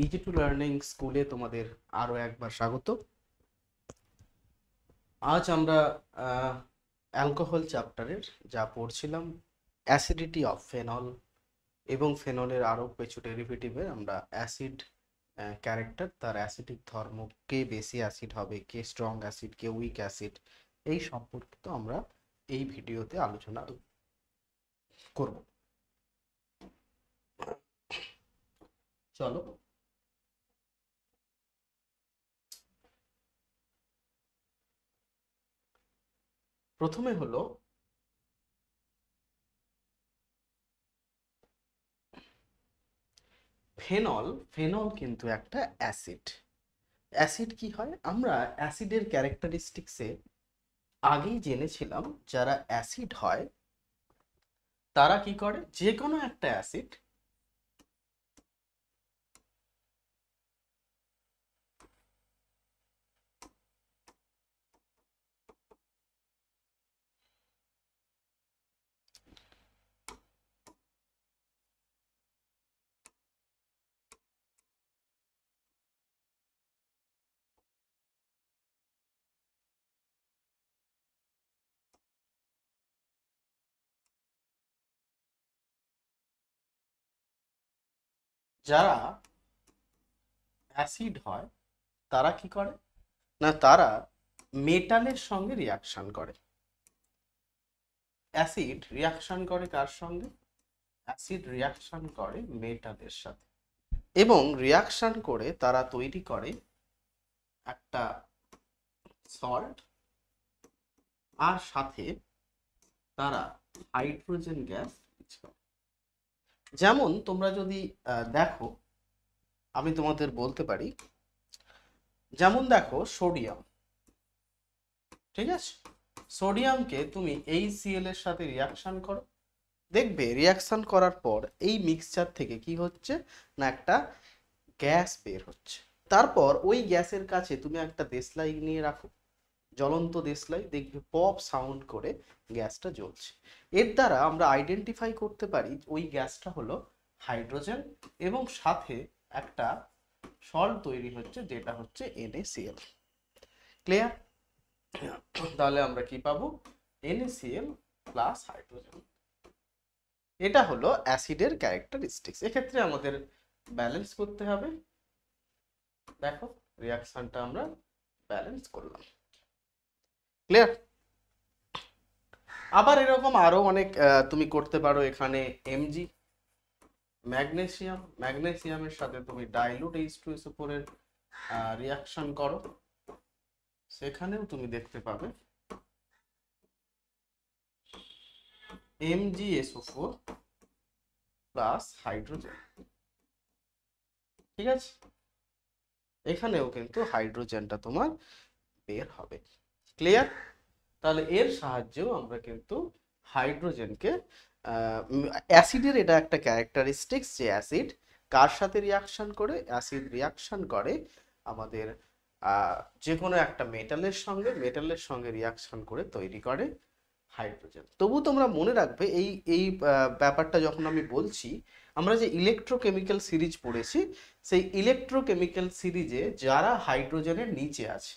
Easy to learning স্কুলে তোমাদের আরো একবার স্বাগত। আজ আমরা অ্যালকোহল চ্যাপ্টারের যা পড়ছিলাম, অ্যাসিডিটি অফ ফেনল এবং ফেনলের আরো কিছু ডেরিভেটিভের আমরা অ্যাসিড ক্যারেক্টার, তার অ্যাসিডিক ধর্ম, কে বেশি অ্যাসিড হবে, কে স্ট্রং অ্যাসিড, কে উইক অ্যাসিড, এই সম্পর্কিত আমরা এই ভিডিওতে আলোচনা করব। চলো, প্রথমে হলো ফেনল। ফেনল কিন্তু একটা অ্যাসিড। অ্যাসিড কি হয়, আমরা অ্যাসিডের ক্যারেক্টারিস্টিক্সে আগেই জেনেছিলাম। যারা অ্যাসিড হয় তারা কি করে, যে কোনো একটা অ্যাসিড যারা অ্যাসিড হয় তারা কি করে না, তারা মেটালের সঙ্গে রিয়াকশন করে। অ্যাসিড রিয়াকশন করে কার সঙ্গে? অ্যাসিড রিয়াকশন করে মেটালের সাথে, এবং রিয়াকশন করে তারা তৈরি করে একটা সল্ট, আর সাথে তারা হাইড্রোজেন গ্যাস। যেমন তোমরা যদি দেখো, আমি তোমাদের বলতে পারি, যেমন দেখো সোডিয়াম, ঠিক আছে, সোডিয়ামকে তুমি HCl এর সাথে রিয়াকশন করো, দেখবে রিয়াকশন করার পর এই মিক্সচার থেকে কি হচ্ছে না, একটা গ্যাস বের হচ্ছে। তারপর ওই গ্যাসের কাছে তুমি একটা দেশলাই নিয়ে রাখো, জ্বলন্ত দেশলাই, দেখবে পপ সাউন্ড করে গ্যাসটা জ্বলছে। এর দ্বারা আমরা আইডেন্টিফাই করতে পারি ওই গ্যাসটা হলো হাইড্রোজেন, এবং সাথে একটা সল্ট তৈরি হচ্ছে যেটা হচ্ছে NaCl। ক্লিয়ার? তাহলে আমরা কি পাবো? NaCl plus hydrogen. এটা হলো অ্যাসিডের ক্যারেক্টারিস্টিক্স। এক্ষেত্রে আমাদের ব্যালেন্স করতে হবে। দেখো, রিয়াকশনটা আমরা ব্যালেন্স করলাম। ক্লিয়ার? আবার এরকম আরো অনেক তুমি করতে পারো। এখানে Mg, ম্যাগনেসিয়াম, ম্যাগনেসিয়ামের সাথে তুমি ডাইলুট H2SO4 এর রিয়াকশন করো, সেখানেও তুমি দেখতে পাবে MgSO4 প্লাস হাইড্রোজেন। ঠিক আছে, এখানেও কিন্তু হাইড্রোজেনটা তোমার বের হবে। ক্লিয়ার? তাহলে এর সাহায্যেও আমরা কিন্তু হাইড্রোজেনকে, অ্যাসিডের এটা একটা ক্যারেক্টারিস্টিক্স যে অ্যাসিড কার সাথে রিয়াকশন করে, অ্যাসিড রিয়াকশন করে আমাদের যে কোনো একটা মেটালের সঙ্গে রিয়াকশন করে তৈরি করে হাইড্রোজেন। তবু তোমরা মনে রাখবে এই এই ব্যাপারটা যখন আমি বলছি, আমরা যে ইলেকট্রোকেমিক্যাল সিরিজ পড়েছি, সেই ইলেকট্রোকেমিক্যাল সিরিজে যারা হাইড্রোজেনের নিচে আছে,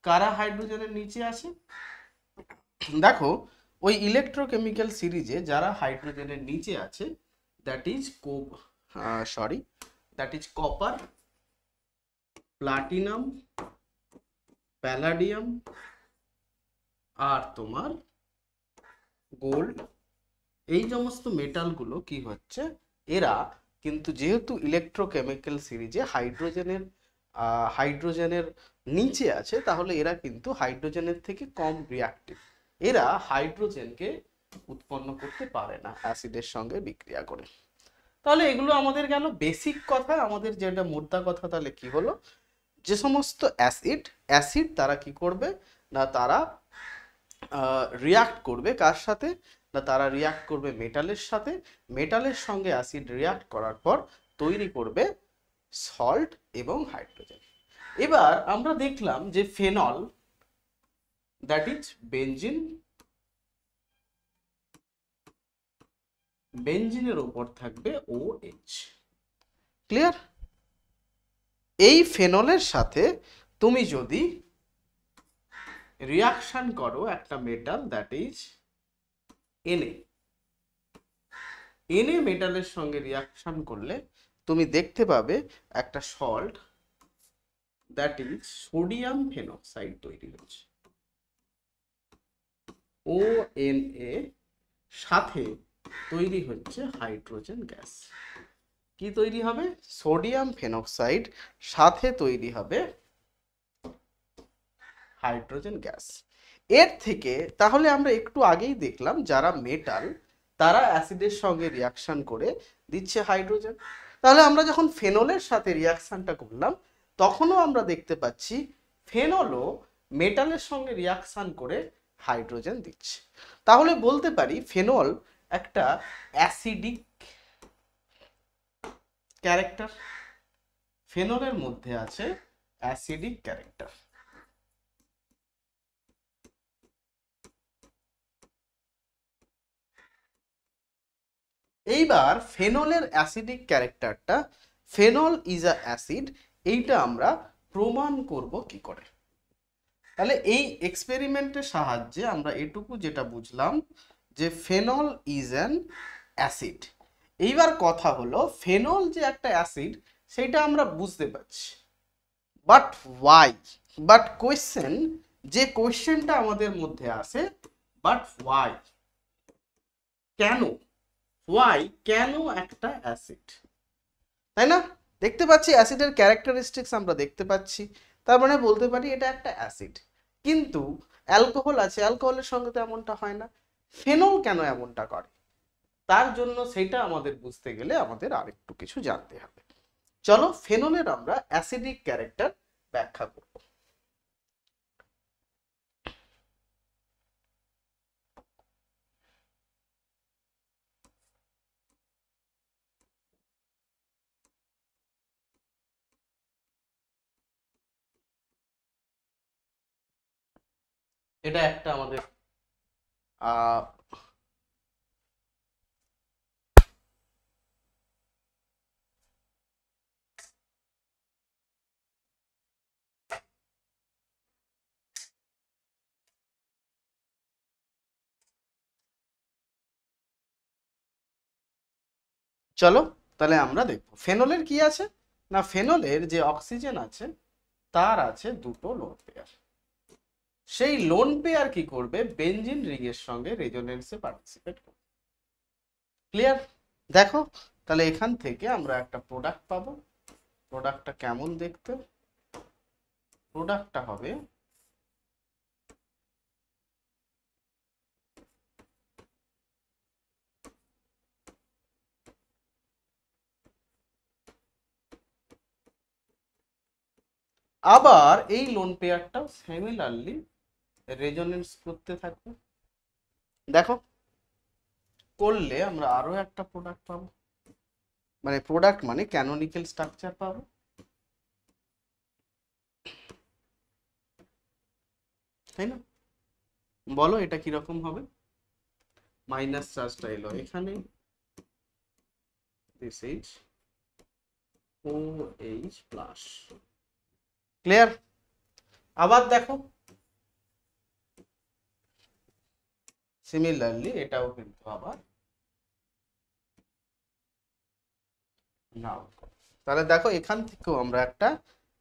কারা হাইড্রোজেনের নিচে আছে? দেখো, ওই ইলেকট্রোকেমিক্যাল সিরিজে যারা হাইড্রোজেনের নিচে আছে, that is that is copper, platinum, palladium, আর তোমার গোল্ড। এই সমস্ত মেটালগুলো কি হচ্ছে, এরা কিন্তু যেহেতু ইলেকট্রোকেমিক্যাল সিরিজে হাইড্রোজেনের নিচে আছে, তাহলে এরা কিন্তু হাইড্রোজেনের থেকে কম রিয়াক্টিভ। এরা হাইড্রোজেনকে উৎপন্ন করতে পারে না অ্যাসিডের সঙ্গে বিক্রিয়া করে। তাহলে এগুলো আমাদের গেল বেসিক কথা, আমাদের যেটা মোদ্দা কথা। তাহলে কি হলো, যে সমস্ত অ্যাসিড তারা কি করবে না, তারা রিয়াক্ট করবে কার সাথে না, তারা রিয়াক্ট করবে মেটালের সাথে। মেটালের সঙ্গে অ্যাসিড রিয়াক্ট করার পর তৈরি করবে সল্ট এবং হাইড্রোজেন। এবার আমরা দেখলাম যে ফেনল, দ্যাট ইজ বেনজিন, বেনজিনের উপর থাকবে OH। ক্লিয়ার? এই ফেনলের সাথে তুমি যদি রিয়াকশন করো একটা metal that is NA, NA মেটালের সঙ্গে রিয়াকশন করলে তুমি দেখতে পাবে একটা salt that is sodium phenoxide তৈরি হচ্ছে। ONA সাথে তৈরি হচ্ছে হাইড্রোজেন গ্যাস। কি তৈরি হবে? সোডিয়াম ফেনক্সাইড সাথে তৈরি হবে হাইড্রোজেন গ্যাস। এর থেকে তাহলে আমরা একটু আগেই দেখলাম যারা মেটাল তারা অ্যাসিডের সঙ্গে রিয়াকশন করে দিচ্ছে হাইড্রোজেন। তাহলে আমরা যখন ফেনলের সাথে রিয়াকশনটা করলাম তখনও আমরা দেখতে পাচ্ছি ফেনলও মেটালের সঙ্গে রিয়াকশন করে হাইড্রোজেন দিচ্ছে। তাহলে বলতে পারি ফেনল একটা অ্যাসিডিক ক্যারেক্টার, ফেনলের মধ্যে আছে অ্যাসিডিক ক্যারেক্টার। এইবার ফেনলের অ্যাসিডিক ক্যারেক্টারটা, ফেনল ইজ আ অ্যাসিড, এইটা আমরা প্রমাণ করব কি করে? তাহলে এই এক্সপেরিমেন্টের সাহায্যে আমরা এটুকু যেটা বুঝলাম যে ফেনল ইজ অ্যান অ্যাসিড। এইবার কথা হলো ফেনল যে একটা অ্যাসিড সেটা আমরা বুঝতে পারছি, বাট ওয়াই? বাট কোয়েশ্চেন, যে কোয়েশ্চেনটা আমাদের মধ্যে আসে, বাট ওয়াই, কেন? ওয়াই, কেন একটা অ্যাসিড? তাই না? দেখতে পাচ্ছি অ্যাসিডের ক্যারেক্টারিস্টিক্স আমরা দেখতে পাচ্ছি, তার মানে বলতে পারি এটা একটা অ্যাসিড। কিন্তু অ্যালকোহল আছে, অ্যালকোহলের সঙ্গে তো এমনটা হয় না। ফেনল কেন এমনটা করে? তার জন্য সেটা আমাদের বুঝতে গেলে আমাদের আরেকটু কিছু জানতে হবে। চলো ফেনলের আমরা অ্যাসিডিক ক্যারেক্টার ব্যাখ্যা করব। এটা একটা আমাদের আহ চলো তাহলে আমরা দেখব ফেনলের কি আছে না। ফেনলের যে অক্সিজেন আছে তার আছে দুটো লোন পেয়ার। সেই লোন পেয়ার কি করবে? বেনজিন রিং এর সঙ্গে রেজোনেন্সে পার্টিসিপেট করবে। ক্লিয়ার? দেখো তাহলে এখান থেকে আমরা একটা প্রোডাক্ট পাবো। প্রোডাক্টটা কেমন দেখতে? প্রোডাক্টটা হবে আবার এই লোন পেয়ারটাও সিমিলারলি রেজোনেন্স করতে থাকবে। দেখো করলে আমরা আরো একটা প্রোডাক্ট পাবো, মানে প্রোডাক্ট মানে ক্যানোনিক্যাল স্ট্রাকচার পাবো। তাই না? বলো এটা কিরকম হবে? মাইনাস চার্জটা এলো এখানে, this is OH plus. Clear? আবার দেখো সিমিলারলি এটাও কিন্তু আবার নাও। তাহলে দেখো এখান থেকেও আমরা একটা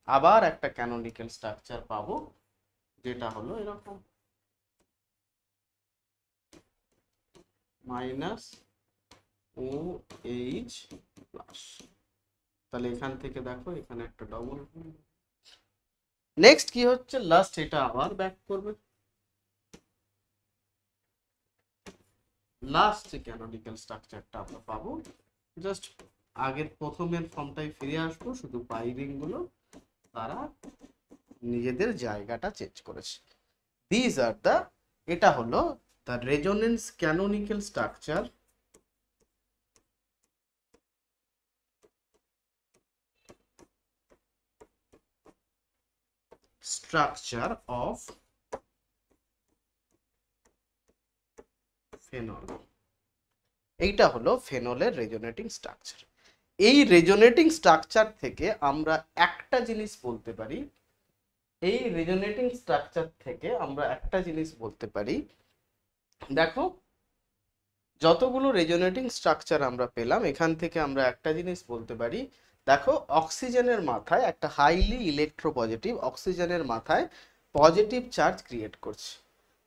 আবার একটা ক্যানোনিক্যাল স্ট্রাকচার পাবো, যেটা হলো এরকম মাইনাস OH প্লাস। তাহলে এখান থেকে দেখো এখানে একটা ডবল। নেক্সট কি হচ্ছে? লাস্ট এটা আবার ব্যাক করবে। লাস্ট যে ক্যানোনিক্যাল স্ট্রাকচারটা আমরা পাবো, জাস্ট আগের প্রথমের ফর্মটাই ফিরে আসবো, শুধু পাইরিং গুলো তারা নিজেদের জায়গাটা চেঞ্জ করেছে। দিস আর দা, এটা হলো the resonance canonical structure of phenol. এইটা হলো ফেনলের রেজোনেটিং স্ট্রাকচার। এই রেজোনেটিং স্ট্রাকচার থেকে আমরা একটা জিনিস বলতে পারি, এই রেজোনেটিং স্ট্রাকচার থেকে আমরা একটা জিনিস বলতে পারি, দেখো যতগুলো রেজোনেটিং স্ট্রাকচার আমরা পেলাম এখান থেকে আমরা একটা জিনিস বলতে পারি, দেখো অক্সিজেনের মাথায় একটা হাইলি ইলেকট্রোপজিটিভ, অক্সিজেনের মাথায় পজিটিভ চার্জ ক্রিয়েট করছে,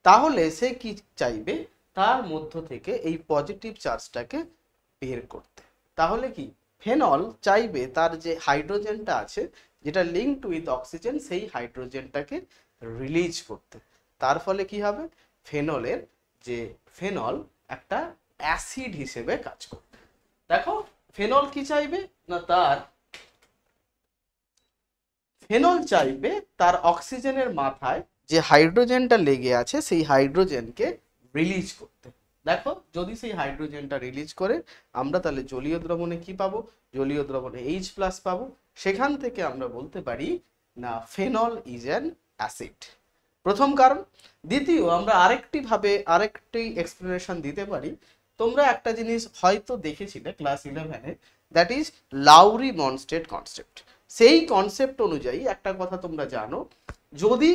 তাহলে সে কি চাইবে, তার মধ্য থেকে এই পজিটিভ চার্জটাকে বের করতে। তাহলে কি ফেনল চাইবে তার যে হাইড্রোজেনটা আছে যেটা লিঙ্কড উইথ অক্সিজেন সেই হাইড্রোজেনটাকে রিলিজ করতে। তার ফলে কি হবে, ফেনলের যে ফেনল একটা অ্যাসিড হিসেবে কাজ করবে। দেখো ফেনল কি চাইবে না, তার ফেনল চাইবে তার অক্সিজেনের মাথায় যে হাইড্রোজেনটা লেগে আছে সেই হাইড্রোজেনকে রিলিজ করতে। দেখো যদি সেই হাইড্রোজেনটা রিলিজ করে আমরা তাহলে জলীয় দ্রবণে কি পাবো, জলীয় দ্রবণে H+ পাবো। সেখান থেকে আমরা বলতে পারি না ফেনল ইজ অ্যান অ্যাসিড, প্রথম কারণ। দ্বিতীয়, আমরা আরেকটি এক্সপ্লেনেশন দিতে পারি। তোমরা একটা জিনিস হয়তো দেখেছিলে ক্লাস 11-এ, that is Lowry Bronsted concept. সেই কনসেপ্ট অনুযায়ী একটা কথা তোমরা জানো, যদি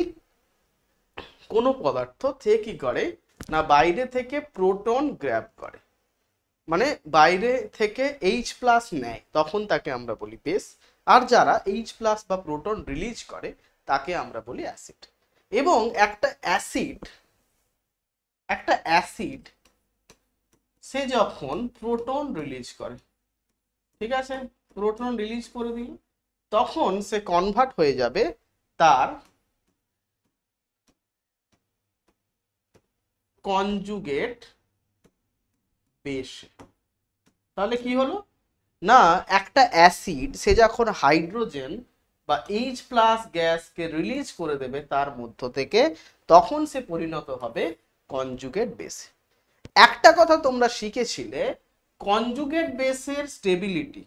কোনো পদার্থ কি করে না বাইরে থেকে প্রোটন গ্র্যাব করে, মানে বাইরে থেকে H+ নেয়, তখন তাকে আমরা বলি বেস। আর যারা H+ বা প্রোটন রিলিজ করে তাকে আমরা বলি অ্যাসিড। এবং একটা অ্যাসিড সে যখন প্রোটন রিলিজ করে, ঠিক আছে, প্রোটন রিলিজ করে দিল, তখন সে কনভার্ট হয়ে যাবে তার কনজুগেট বেস। তাহলে কি হলো না, একটা অ্যাসিড সে যখন হাইড্রোজেন বা H+ গ্যাসকে রিলিজ করে দেবে তার মধ্য থেকে, তখন সে পরিণত হবে কনজুগেট বেসে। একটা কথা তোমরা শিখেছিলে, কনজুগেট বেসের স্টেবিলিটি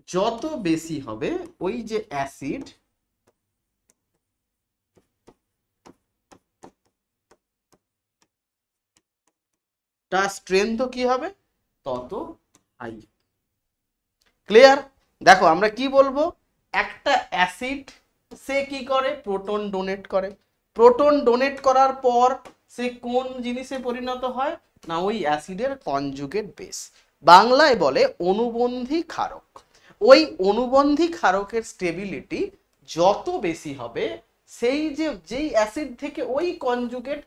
যত বেশি হবে, ওই যে অ্যাসিড তার স্ট্রেংথ কি হবে তত হাই। ক্লিয়ার? দেখো আমরা কি বলবো, একটা অ্যাসিড সে কি করে, প্রোটন ডোনেট করে, প্রোটন ডোনেট করার পর সে কোন জিনিসে পরিণত হয় না ওই অ্যাসিডের কনজুগেট বেস, বাংলায় বলে অনুবন্ধী ক্ষারক। ওই অনুবন্ধী ক্ষারকের স্টেবিলিটি যত বেশি হবে, সেই যেই অ্যাসিড থেকে ওই কনজুগেট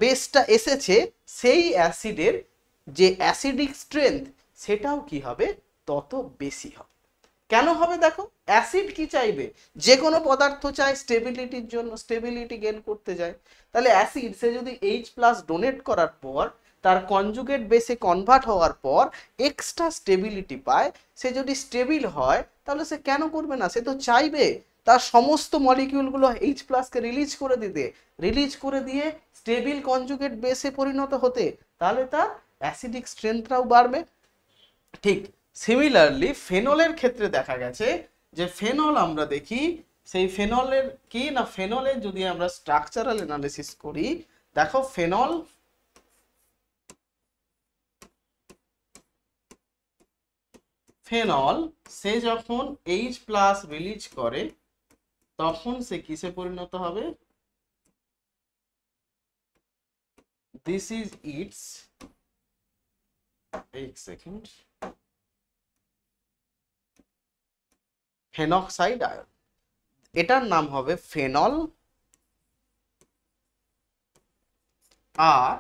বেসটা এসেছে সেই অ্যাসিডের যে অ্যাসিডিক স্ট্রেংথ সেটাও কি হবে তত বেশি হবে। কেন হবে, দেখো অ্যাসিড কি চাইবে, যে কোনো পদার্থ চায় স্টেবিলিটির জন্য, স্টেবিলিটি গেইন করতে যায়। তাহলে অ্যাসিড সে যদি H+ ডোনেট করার পর তার কনজুগেট বেসে কনভার্ট হওয়ার পর এক্সট্রা স্টেবিলিটি পায়, সে যদি স্টেবিল হয় তাহলে সে কেন করবে না, সে তো চাইবে তার সমস্ত মলিকিউলগুলো H+ কে রিলিজ করে দিয়ে স্টেবিল কনজুগেট বেসে পরিণত হতে, তাহলে তার অ্যাসিডিক স্ট্রেংথটাও বাড়বে। ঠিক সিমিলারলি ফেনলের ক্ষেত্রে দেখা গেছে যে ফেনল আমরা দেখি, সেই ফেনলের কি না, ফেনলের যদি আমরা স্ট্রাকচারাল অ্যানালিসিস করি, দেখো ফেনল সে যখন H+ রিলিজ করে তখন সে কিসে পরিণত হবে, দিস ইজ ইটস, এক সেকেন্ড, ফেনক্সাইড আয়ন। এটার নাম হবে ফেনল। আর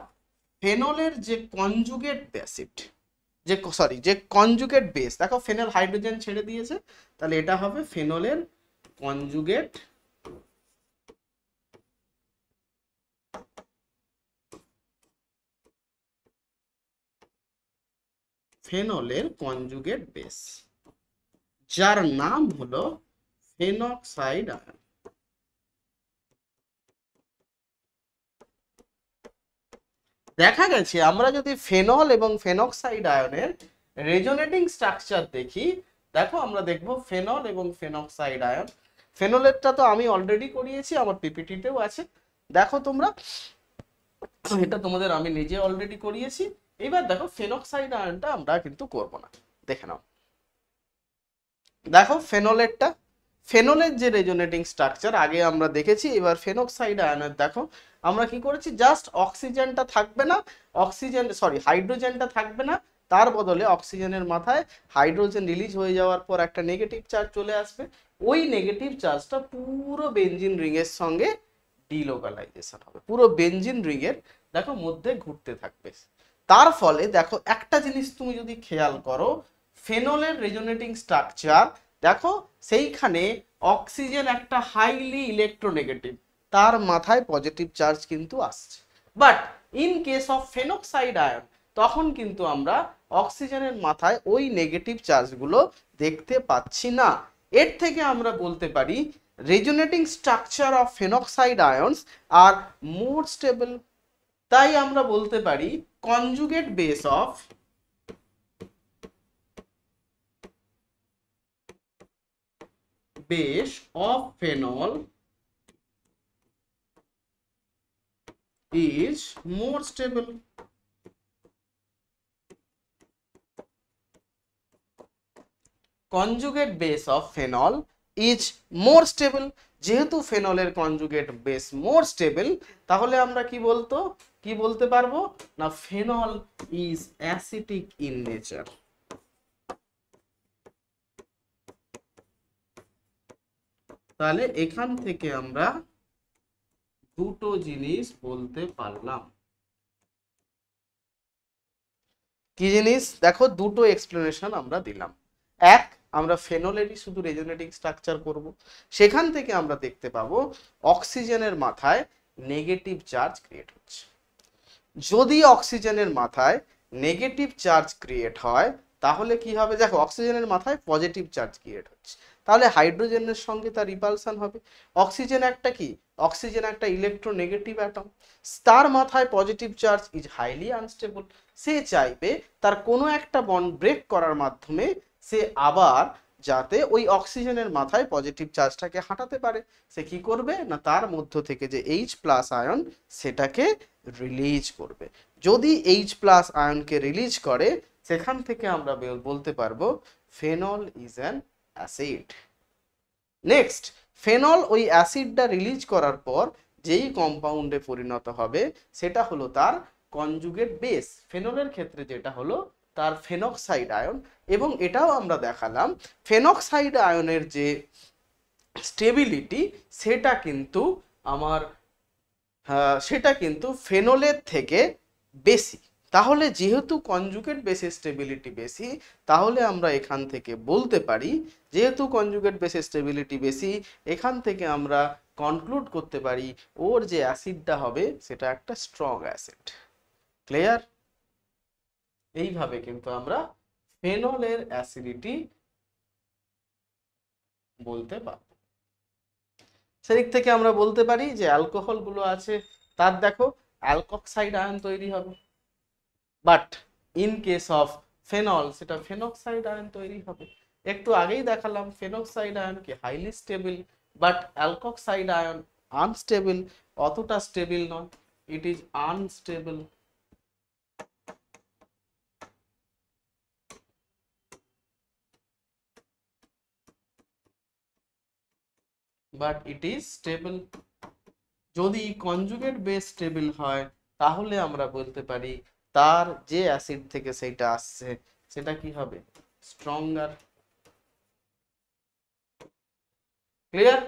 ফেনলের যে কনজুগেট অ্যাসিড, যে কনজুগেট বেস, দেখো ফেনল হাইড্রোজেন ছেড়ে দিয়েছে, তাহলে এটা হবে ফেনলের কনজুগেট বেস, যার নাম হলো ফেনক্সাইড আয়ন। দেখা গেছে আমরা যদি ফেনল এবং ফেনক্সাইড আয়নের রেজোনেটিং স্ট্রাকচার দেখি, দেখো আমরা দেখব ফেনল এবং ফেনক্সাইড আয়ন। ফেনলেরটা তো আমি অলরেডি করিয়েছি, আমার পিপিটিতেও আছে, দেখো তোমরা, এটা তোমাদের আমি নিজে অলরেডি করিয়েছি। এবার দেখো ফেনক্সাইড আয়নটা আমরা কিন্তু করব না, দেখে নাও। দেখো ফেনলেরটা, ফেনলের যে রেজোনেটিং স্ট্রাকচার আগে আমরা দেখেছি, এবার ফেনক্সাইড আয়নের দেখো আমরা কি করেছি, জাস্ট অক্সিজেনটা থাকবে না, অক্সিজেন সরি হাইড্রোজেনটা থাকবে না, তার বদলে অক্সিজেনের মাথায় হাইড্রোজেন রিলিজ হয়ে যাওয়ার পর একটা নেগেটিভ চার্জ চলে আসবে, ওই নেগেটিভ চার্জটা পুরো বেনজিন রিং এর সঙ্গে ডিলোকালাইজেশন হবে, পুরো বেনজিন রিং এর দেখো মধ্যে ঘুরতে থাকবে। তার ফলে দেখো একটা জিনিস তুমি যদি খেয়াল করো, ফেনলের রেজোনেটিং স্ট্রাকচার দেখো, সেইখানে অক্সিজেন একটা হাইলি ইলেকট্রোনেগেটিভ, তার মাথায় পজিটিভ চার্জ কিন্তু আসছে। But in case of phenoxide ion তখন কিন্তু আমরা অক্সিজেনের মাথায় ওই নেগেটিভ চার্জগুলো দেখতে পাচ্ছি না। এর থেকে আমরা বলতে পারি resonating structure of phenoxide ions are more stable. তাই আমরা বলতে পারি conjugate base of phenol is more stable. Conjugate base of phenol is more stable. যেহেতু ফেনলের কনজুগেট বেস মোর স্টেবল, তাহলে আমরা কি বলতে পারবো না, phenol is acetic in nature. তাহলে এখান থেকে আমরা দুটো জিনিস বলতে পারলাম। কি জিনিস দেখো, দুটো এক্সপ্লেনেশন আমরা দিলাম। এক, আমরা ফেনলেরই শুধু রেজোনেটিং স্ট্রাকচার করব, সেখান থেকে আমরা দেখতে পাবো অক্সিজেনের মাথায় নেগেটিভ চার্জ ক্রিয়েট হচ্ছে। যদি অক্সিজেনের মাথায় নেগেটিভ চার্জ ক্রিয়েট হয় তাহলে কি হবে, দেখো অক্সিজেনের মাথায় পজিটিভ চার্জ ক্রিয়েট হচ্ছে, তাহলে হাইড্রোজেনের সঙ্গে তার রিপালশন হবে। অক্সিজেন একটা কি, অক্সিজেন একটা ইলেকট্রোনেগেটিভ অ্যাটম, তার মাথায় positive charge is highly unstable. সে চাইবে তার কোনো একটা বন্ড ব্রেক করার মাধ্যমে সে আবার যাতে ওই অক্সিজেনের মাথায় পজিটিভ চার্জটাকে হাঁটাতে পারে। সে কি করবে না, তার মধ্য থেকে যে H+ আয়ন সেটাকে রিলিজ করবে। যদি H+ আয়নকে রিলিজ করে, সেখান থেকে আমরা বলতে পারবো phenol is an acid. Next, phenol ওই অ্যাসিডটা রিলিজ করার পর যেই কম্পাউন্ডে পরিণত হবে সেটা হলো তার কনজুগেট বেস, ফেনলের ক্ষেত্রে যেটা হলো তার ফেনক্সাইড আয়ন। এবং এটাও আমরা দেখালাম ফেনক্সাইড আয়নের যে স্টেবিলিটি সেটা কিন্তু আমার সেটা কিন্তু ফেনলের থেকে বেশি। তাহলে যেহেতু কনজুগেট বেসের স্টেবিলিটি বেশি, তাহলে আমরা এখান থেকে বলতে পারি, যেহেতু কনজুগেট বেসের স্টেবিলিটি বেশি, এখান থেকে আমরা কনক্লুড করতে পারি ওর যে অ্যাসিডটা হবে সেটা একটা স্ট্রং অ্যাসিড। ক্লিয়ার? এইভাবে কিন্তু আমরা ফেনলের অ্যাসিডিটি বলতে পারবো। সেদিক থেকে আমরা বলতে পারি যে অ্যালকোহল গুলো আছে তার দেখো অ্যালকক্সাইড আয়ন তৈরি হবে, but in case of phenol সেটা ফেনক্সাইড আয়ন তৈরি হবে। একটু আগেই দেখালাম ফেনক্সাইড আয়ন কি highly stable, but alkoxide ion unstable, অতটা স্টেবল নয়, it is unstable. But it is stable. যদি কনজুগেট বেস স্টেবল হয় তাহলে আমরা বলতে পারি তার যে অ্যাসিড থেকে সেটা আসছে সেটা কি হবে, স্ট্রঙ্গার। ক্লিয়ার?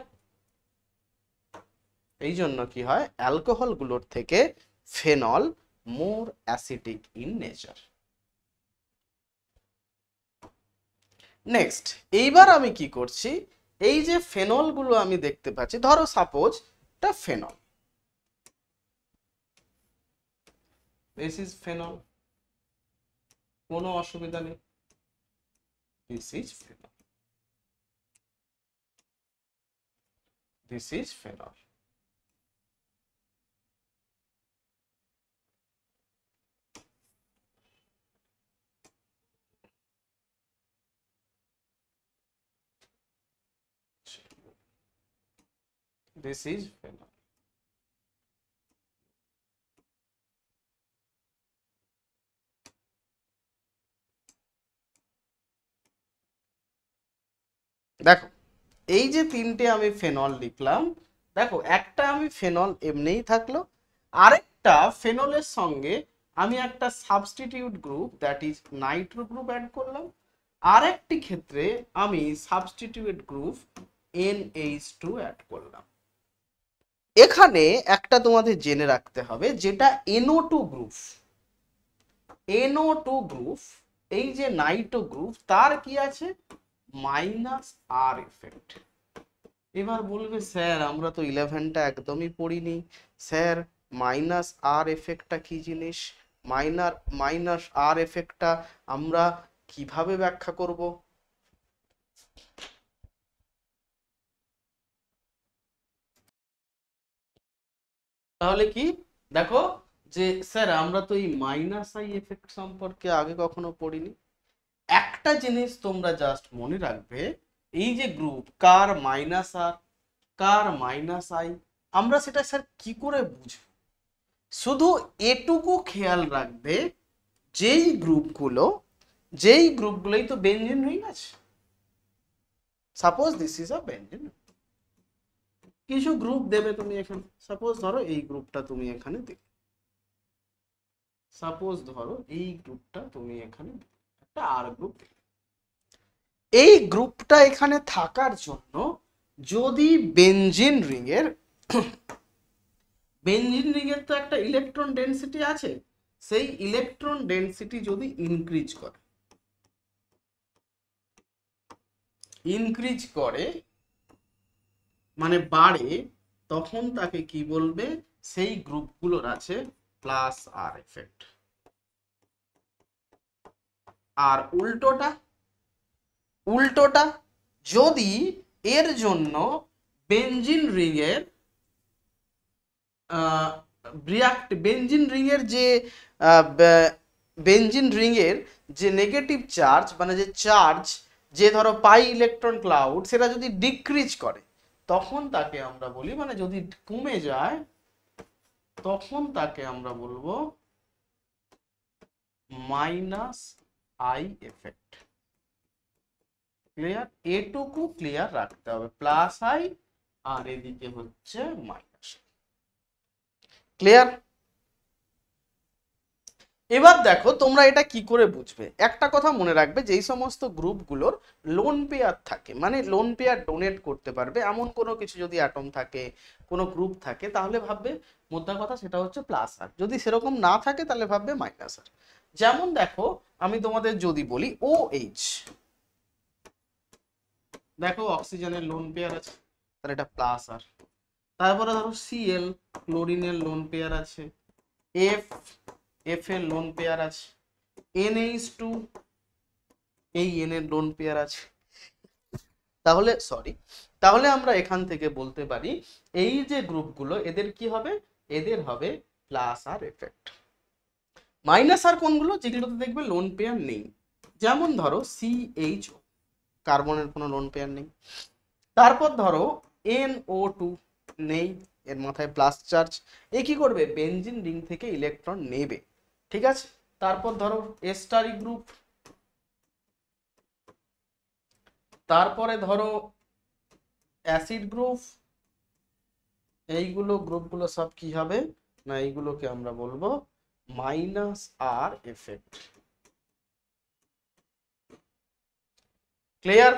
এই জন্য কি হয়, অ্যালকোহল গুলোর থেকে phenol more acidic in nature. Next, এইবার আমি কি করছি, এই যে ফেনল গুলো আমি দেখতে পাচ্ছি, ধরো সাপোজ এটা ফেনল, দিস ইজ ফেনল, কোনো অসুবিধা নেই, this is phenol, this is phenol. This is phenol. এই যে তিনটে আমি ফেনল লিখলাম, দেখো একটা আমি ফেনল এমনিই থাকলো, আরেকটা ফেনলের সঙ্গে আমি একটা substitute group that is nitro group add করলাম, আরেকটি ক্ষেত্রে আমি সাবস্টিটিউট গ্রুপ NH2 অ্যাড করলাম। এখানে একটা তোমাদের জেনে রাখতে হবে, যেটা NO2 গ্রুপ, NO2 গ্রুপ, এই যে নাইট্রো গ্রুপ, তার কি আছে মাইনাস আর এফেক্ট। এবার বলবে স্যার আমরা তো 11টা একদমই পড়িনি, স্যার মাইনাস আর এফেক্টটা কি জিনিস, মাইনাস আর এফেক্টটা আমরা কিভাবে ব্যাখ্যা করব? তাহলে কি দেখো যে স্যার আমরা তো এই মাইনাস আই এফেক্ট সম্পর্কে আগে কখনো পড়িনি। একটা জিনিস তোমরা জাস্ট মনে রাখবে, এই যে গ্রুপ কার মাইনাস আর কার মাইনাস আই, আমরা সেটা স্যার কি করে বুঝবো? শুধু এটুকু খেয়াল রাখবে, যেই গ্রুপগুলোই তো বেনজিন রিং আছে, suppose this is a benzene, কিছু গ্রুপ দেবে তুমি এখানে, সাপোজ ধরো এই গ্রুপটা তুমি এখানে দেবে, সাপোজ ধরো এই গ্রুপটা তুমি এখানে একটা আর গ্রুপ দেবে। এই গ্রুপটা এখানে থাকার জন্য যদি বেনজিন রিং এর তো একটা ইলেকট্রন ডেনসিটি আছে, সেই ইলেকট্রন ডেনসিটি যদি ইনক্রিজ করে মানে বাড়ে, তখন তাকে কি বলবে? সেই গ্রুপগুলোর আছে প্লাস আর এফেক্ট। আর উল্টোটা যদি এর জন্য বেনজিন রিং এর বেনজিন রিং এর যে নেগেটিভ চার্জ, মানে যে চার্জ, যে ধরো পাই ইলেকট্রন ক্লাউড, সেটা যদি ডিক্রিজ করে, তখন তাকে আমরা বলি, মানে যদি কমে যায়, তখন তাকে আমরা বলবো মাইনাস আই এফেক্ট। ক্লিয়ার? এটুকু ক্লিয়ার রাখতে হবে, প্লাস আই আর এদিকে হচ্ছে মাইনাস। ক্লিয়ার? এবার দেখো তোমরা এটা কি করে বুঝবে। একটা কথা মনে রাখবে, যেই সমস্ত গ্রুপগুলোর লোন পেয়ার থাকে, মানে লোন পেয়ার ডোনেট করতে পারবে এমন কোনো কিছু যদি অ্যাটম থাকে, কোনো গ্রুপ থাকে, তাহলে ভাববে মোদ্দা কথা সেটা হচ্ছে প্লাস আর, যদি সেরকম না থাকে তাহলে ভাববে মাইনাস আর। যেমন দেখো আমি তোমাদের যদি বলি OH, দেখো অক্সিজেনের লোন পেয়ার আছে, তাহলে এটা প্লাস আর। তারপরে ধরো Cl, ক্লোরিনের লোন পেয়ার আছে, F এর লোন পেয়ার আছে, NH2, এই N এর লোন পেয়ার আছে। তাহলে আমরা এখান থেকে বলতে পারি এই যে গ্রুপগুলো, এদের কি হবে? এদের হবে প্লাস আর এফেক্ট। মাইনাস আর কোনগুলো? যেগুলোতে দেখবে লোন পেয়ার নেই, যেমন ধরো CHO, কার্বনের কোনো লোন পেয়ার নেই। তারপর ধরো NO2, নেই, এর মাথায় প্লাস চার্জ, এ কি করবে? বেনজিন রিং থেকে ইলেকট্রন নেবে, ঠিক আছে। তারপর ধরো এস্টারি গ্রুপ, তারপরে ধরো অ্যাসিড গ্রুপ, এইগুলো গ্রুপগুলো সব কি হবে না, এইগুলোকে আমরা বলবো মাইনাস আর এফেক্ট। ক্লিয়ার?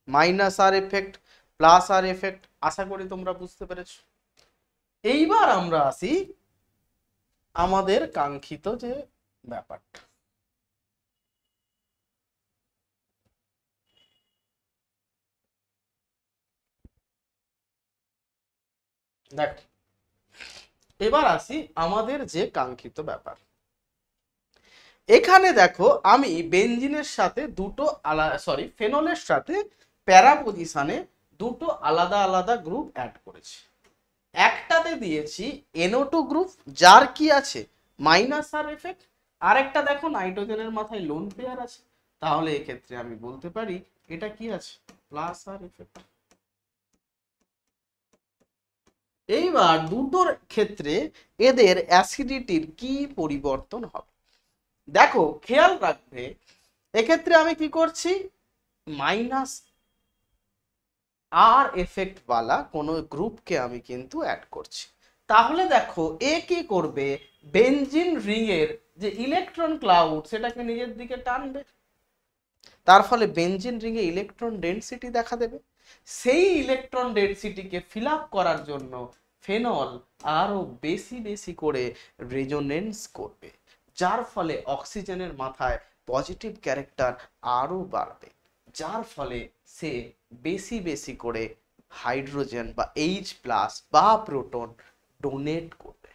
মাইনাস আর এফেক্ট, প্লাস আর এফেক্ট, আশা করি তোমরা বুঝতে পেরেছো। এইবার আমরা আসি আমাদের কাঙ্ক্ষিত যে ব্যাপারটা। দেখো এবার আসি আমাদের যে কাঙ্ক্ষিত ব্যাপার। এখানে দেখো আমি বেনজিনের সাথে ফেনলের সাথে প্যারা পজিশনে দুটো আলাদা আলাদা গ্রুপ অ্যাড করেছি। একটাতে দিয়েছি NO2 গ্রুপ, যার কি আছে মাইনাস আর এফেক্ট, আরেকটা দেখো নাইট্রোজেনের মাথায় লোন পেয়ার আছে, তাহলে এক্ষেত্রে আমি বলতে পারি এটা কি আছে? Plus R effect. এইবার দুটোর ক্ষেত্রে এদের অ্যাসিডিটির কি পরিবর্তন হবে? দেখো খেয়াল রাখবে, এক্ষেত্রে আমি কি করছি? মাইনাস আর এফেক্ট वाला কোনো গ্রুপকে আমি কিন্তু অ্যাড করছি। তাহলে দেখো এ কি করবে, বেনজিন রিং এর যে ইলেকট্রন ক্লাউড সেটাকে নিজের দিকে টানবে, তার ফলে বেনজিন রিং এ ইলেকট্রন ডেনসিটি দেখা দেবে। সেই ইলেকট্রন ডেনসিটিকে ফিল আপ করার জন্য ফেনল আরো বেশি বেশি করে রেজোনেন্স করবে, যার ফলে অক্সিজেনের মাথায় পজিটিভ ক্যারেক্টার আরো বাড়বে, যার ফলে সে বেশি বেশি করে হাইড্রোজেন বা H+ বা প্রোটন ডোনেট করবে।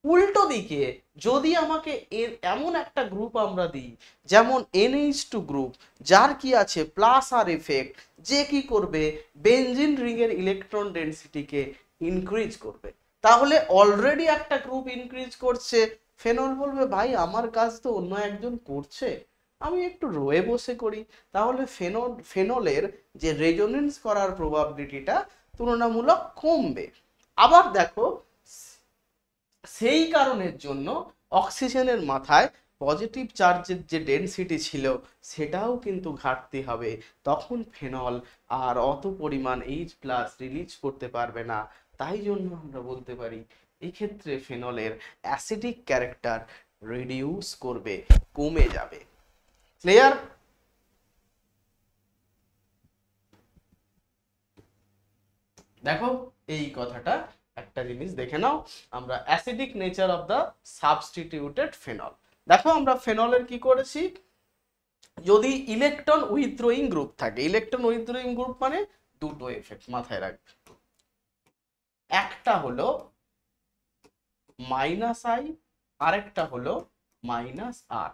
উল্টো দিকে যদি আমাকে এর এমন একটা গ্রুপ আমরা দিই যেমন NH2 গ্রুপ, যার কি আছে প্লাস আর এফেক্ট, যে কি করবে বেনজিন রিং এর ইলেকট্রন ডেনসিটিকে ইনক্রিজ করবে, তাহলে অলরেডি একটা গ্রুপ ইনক্রিজ করছে, ফেনল বলবে ভাই আমার কাজ তো অন্য একজন করছে, আমি একটু রয়ে বসে করি, তাহলে ফেনলের যে রেজোনেন্স করার প্রবাবিলিটিটা তুলনামূলক কমবে। আবার দেখো সেই কারণের জন্য অক্সিজেনের মাথায় পজিটিভ চার্জের যে ডেনসিটি ছিল সেটাও কিন্তু ঘাটতি হবে, তখন ফেনল আর অত পরিমাণ H+ রিলিজ করতে পারবে না। তাই জন্য আমরা বলতে পারি এক্ষেত্রে ফেনলের অ্যাসিডিক ক্যারেক্টার রিডিউস করবে, কমে যাবে। ক্লিয়ার? দেখো এই কথাটা একটা জিনিস দেখে নাও, আমরা acidic nature of the substituted phenol. দেখো আমরা ফেনলের কি করেছি, যদি ইলেকট্রন উইথড্রয়িং গ্রুপ থাকে, ইলেকট্রন উইথড্রয়িং গ্রুপ মানে দুটো এফেক্ট মাথায় রাখবে, একটা হলো -I আরেকটা হলো -R,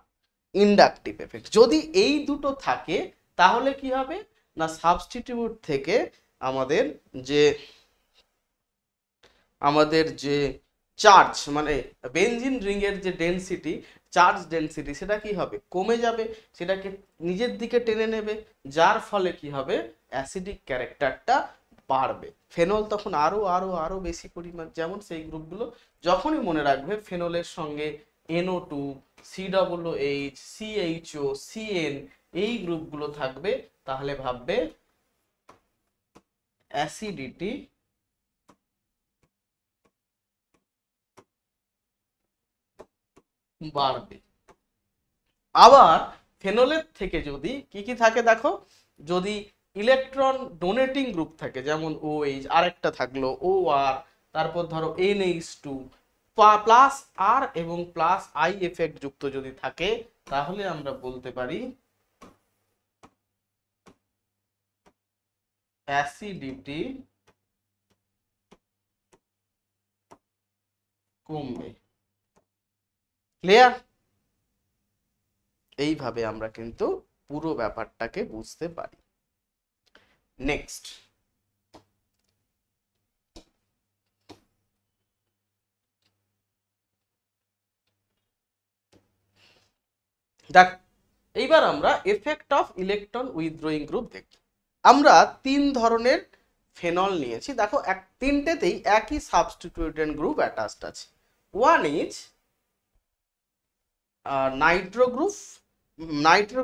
ইন্ডাকটিভ এফেক্ট। যদি এই দুটো থাকে তাহলে কি হবে না, সাবস্টিটিউট থেকে আমাদের যে চার্জ মানে বেনজিন রিং এর যে ডেনসিটি, চার্জ ডেনসিটি, সেটা কি হবে কমে যাবে, সেটাকে নিজের দিকে টেনে নেবে, যার ফলে কি হবে অ্যাসিডিক ক্যারেক্টারটা বাড়বে, ফেনল তখন আরো আরো আরো বেশি পরিমাণ, যেমন সেই গ্রুপগুলো যখনই মনে রাখবে ফেনলের সঙ্গে NO2, COOH, CHO, CN এই গ্রুপগুলো থাকবে, তাহলে ভাববে অ্যাসিডিটি বাড়বে। আবার ফেনলের থেকে যদি কি কি থাকে দেখো, যদি ইলেকট্রন ডোনেটিং গ্রুপ থাকে যেমন OH, আরেকটা থাকলো OR, তারপর ধরো NH2 প্লাস R এবং প্লাস I এফেক্ট যুক্ত যদি থাকে, তাহলে আমরা বলতে পারি অ্যাসিডিটি কমবে। ক্লিয়ার? এইভাবে আমরা কিন্তু পুরো ব্যাপারটাকে বুঝতে পারি। নেক্সট দেখ, এইবার আমরা effect of electron withdrawing group দেখি। আমরা তিন ধরনের ফেনল নিয়েছি, দেখো তিনটেতেই একই সাবস্টিটিউটেন্ট গ্রুপ অ্যাটাচড আছে। ওয়ান ইজ নাইট্রো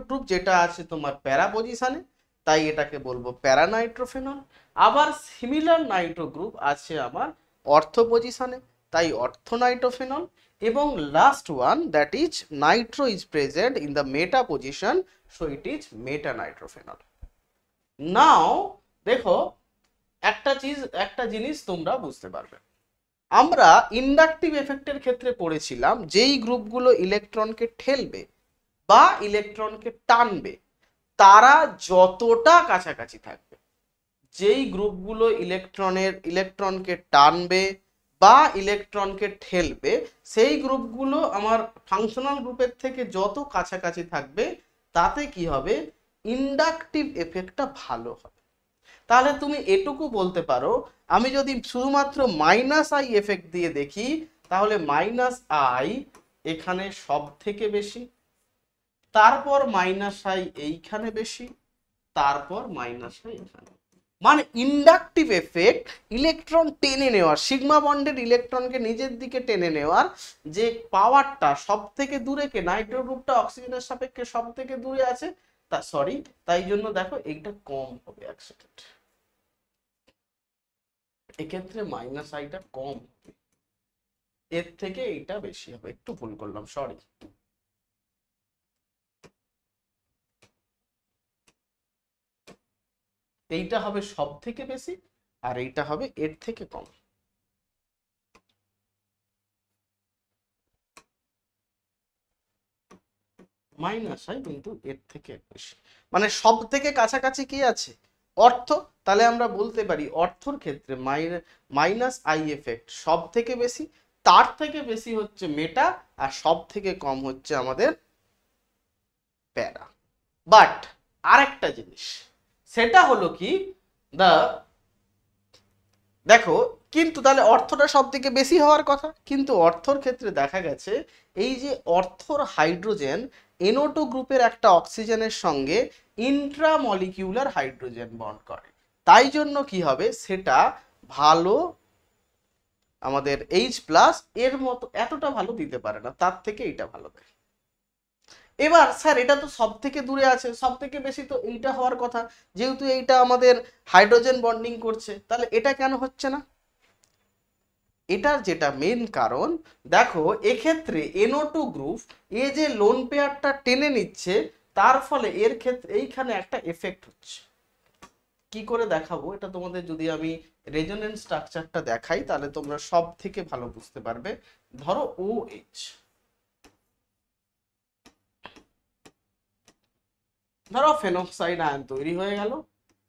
গ্রুপ, যেটা আছে তোমার প্যারা পজিশনে, তাই এটাকে বলবো প্যারা নাইট্রোফেনল। আবার সিমিলার নাইট্রো গ্রুপ আছে আমার অর্থ পজিশনে, তাই অর্থ নাইট্রোফেনল। এবং last one that is nitro is present in the meta position, so it is meta nitrophenol. Now দেখো একটা জিনিস তোমরা বুঝতে পারবে, আমরা ইন্ডাকটিভ এফেক্টের ক্ষেত্রে পড়েছিলাম যেই গ্রুপগুলো ইলেকট্রনকে ঠেলবে বা ইলেকট্রনকে টানবে তারা যতটা কাছাকাছি থাকবে, যেই গ্রুপগুলো ইলেকট্রনকে টানবে বা ইলেকট্রনকে ঠেলবে সেই গ্রুপগুলো আমার ফাংশনাল গ্রুপের থেকে যত কাছাকাছি থাকবে তাতে কি হবে, ইন্ডাকটিভ এফেক্টটা ভালো হবে। তাহলে তুমি এটুকু বলতে পারো, আমি যদি শুধুমাত্র -I এফেক্ট দিয়ে দেখি তাহলে -I এখানে সব থেকে বেশি, তারপর -I এইখানে বেশি, তারপর -I এখানে, মানে ইন্ডাকটিভ এফেক্ট ইলেকট্রন টেনে নেওয়ার, সিগমা বন্ডের ইলেকট্রনকে নিজের দিকে টেনে নেওয়ার যে পাওয়ারটা সব থেকে দূরে, কে নাইট্রো গ্রুপটা অক্সিজেনের সাপেক্ষে সব থেকে দূরে আছে, তাই জন্য দেখো এইটা কম হবে 1 সেকেন্ড। এক্ষেত্রে মাইনাস আইটা কম, এর থেকে এইটা বেশি হবে। একটু ভুল করলাম, সরি। এইটা হবে সব থেকে বেশি, আর এইটা হবে এর থেকে কম। মাইনাস আই কিন্তু এর থেকে বেশি, মানে সব থেকে কাছাকাছি কি আছে, অর্থ। তাহলে আমরা বলতে পারি অর্থর ক্ষেত্রে মাইনাস আই এফেক্ট সব থেকে বেশি, তার থেকে বেশি হচ্ছে মেটা, আর সব থেকে কম হচ্ছে আমাদের প্যারা। বাট আরেকটা জিনিস, সেটা হলো কি, দা দেখো, কিন্তু তাহলে অর্থটা সব থেকে বেশি হওয়ার কথা, কিন্তু অর্থর ক্ষেত্রে দেখা গেছে এই যে অর্থর হাইড্রোজেন NO2 গ্রুপের একটা অক্সিজেনের সঙ্গে ইন্ট্রামলিকিউলার হাইড্রোজেন বন্ড করে, তাই জন্য কি হবে, সেটা ভালো আমাদের H+ এর মতো এতটা ভালো দিতে পারে না, তার থেকে এইটা ভালো দেয়। এবার স্যার এটা তো সব থেকে দূরে আছে, সব থেকে বেশি তো এইটা হওয়ার কথা, যেহেতু এইটা আমাদের হাইড্রোজেন বন্ডিং করছে, তাহলে এটা কেন হচ্ছে না? এটার যেটা মেন কারণ, দেখো এক্ষেত্রে NO2 গ্রুপ এ যে লোন পেয়ারটা টেনে নিচ্ছে, তার ফলে এর ক্ষেত্রে এইখানে একটা এফেক্ট হচ্ছে। কি করে দেখাবো এটা তোমাদের, যদি আমি রেজোনেন্স স্ট্রাকচারটা দেখাই তাহলে তোমরা সব থেকে ভালো বুঝতে পারবে। ধরো OH, ধরো ফেনক্সাইড আয়ন তৈরি হয়ে গেল,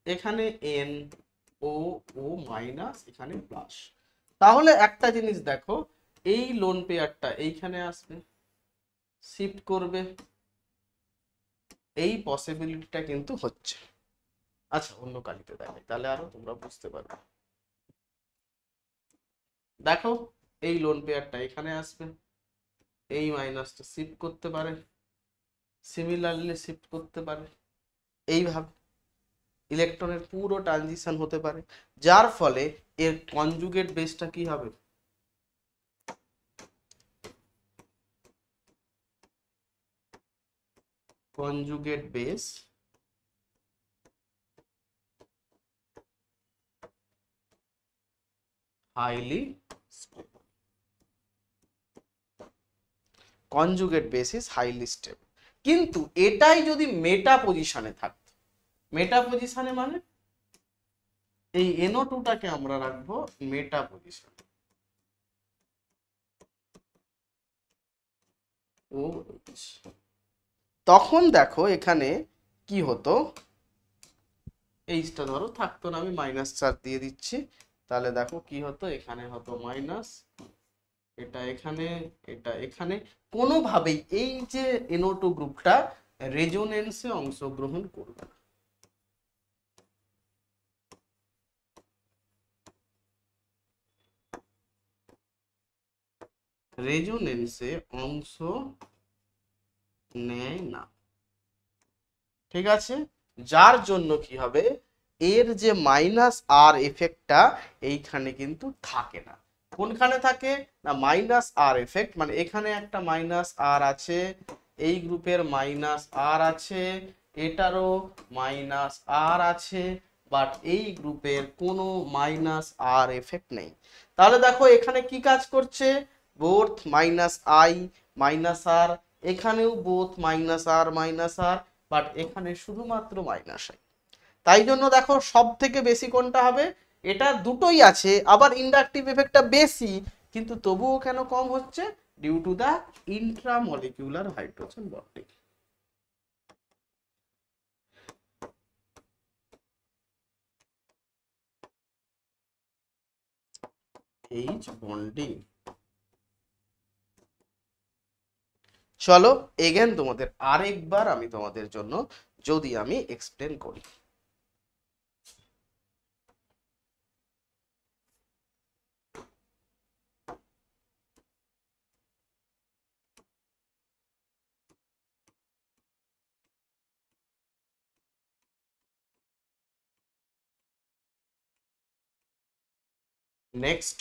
এখানে NO মাইনাস, এখানে প্লাস। তাহলে একটা জিনিস দেখো, এই লোন পেয়ারটা এইখানে আসবে, শিফট করবে, এই পসিবিলিটিটা কিন্তু হচ্ছে। আচ্ছা অন্য কালিতে দেখাই তাহলে আরো তোমরা বুঝতে পারবে। দেখো এই লোন পেয়ারটা এখানে আসবে, এই মাইনাসটা শিফট করতে পারে, সিমিলারলি শিফট করতে পারে, এইভাবে ইলেকট্রনের পুরো ট্রানজিশন হতে পারে, যার ফলে এর কনজুগেট বেসটা কি হবে, conjugate base highly stable, conjugate base is highly stable. কিন্তু এটাই যদি মেটা পজিশনে থাকতো, মেটা পজিশনে মানে এই NO2টাকে আমরা রাখবো মেটা পজিশন, ও তখন দেখো এখানে কি হতো, এইচটা ধরো থাকতো না, আমি -4 দিয়ে দিচ্ছি, তাহলে দেখো কি হতো, এখানে হতো মাইনাস, এটা এখানে, এটা এখানে, কোনোভাবেই এই যে NO2 গ্রুপটা রেজোনেন্সে অংশগ্রহণ করবে না, রেজোনেন্সে অংশ নেয় না, ঠিক আছে। যার জন্য কি হবে, এর যে -R এফেক্টটা এইখানে কিন্তু থাকে না। কোনখানে থাকে না, -R এফেক্ট, মানে এখানে একটা -R আছে, এই গ্রুপের -R আছে, এটারও -R আছে, বাট এই গ্রুপের কোনো -R এফেক্ট নেই। তাহলে দেখো এখানে কি কাজ করছে, বোথ -I -R, এখানেও বোথ -R, বাট এখানে শুধুমাত্র -I। তাই জন্য দেখো সব থেকে বেশি কোনটা হবে, এটা দুটোই আছে, আবার ইন্ডাকটিভ এফেক্টটা বেশি, কিন্তু তবুও কেন কম হচ্ছে, due to the intramolecular hydrogen bonding. H bonding. চলো এগেন তোমাদের আরেকবার আমি তোমাদের জন্য যদি আমি এক্সপ্লেন করি। নেক্সট,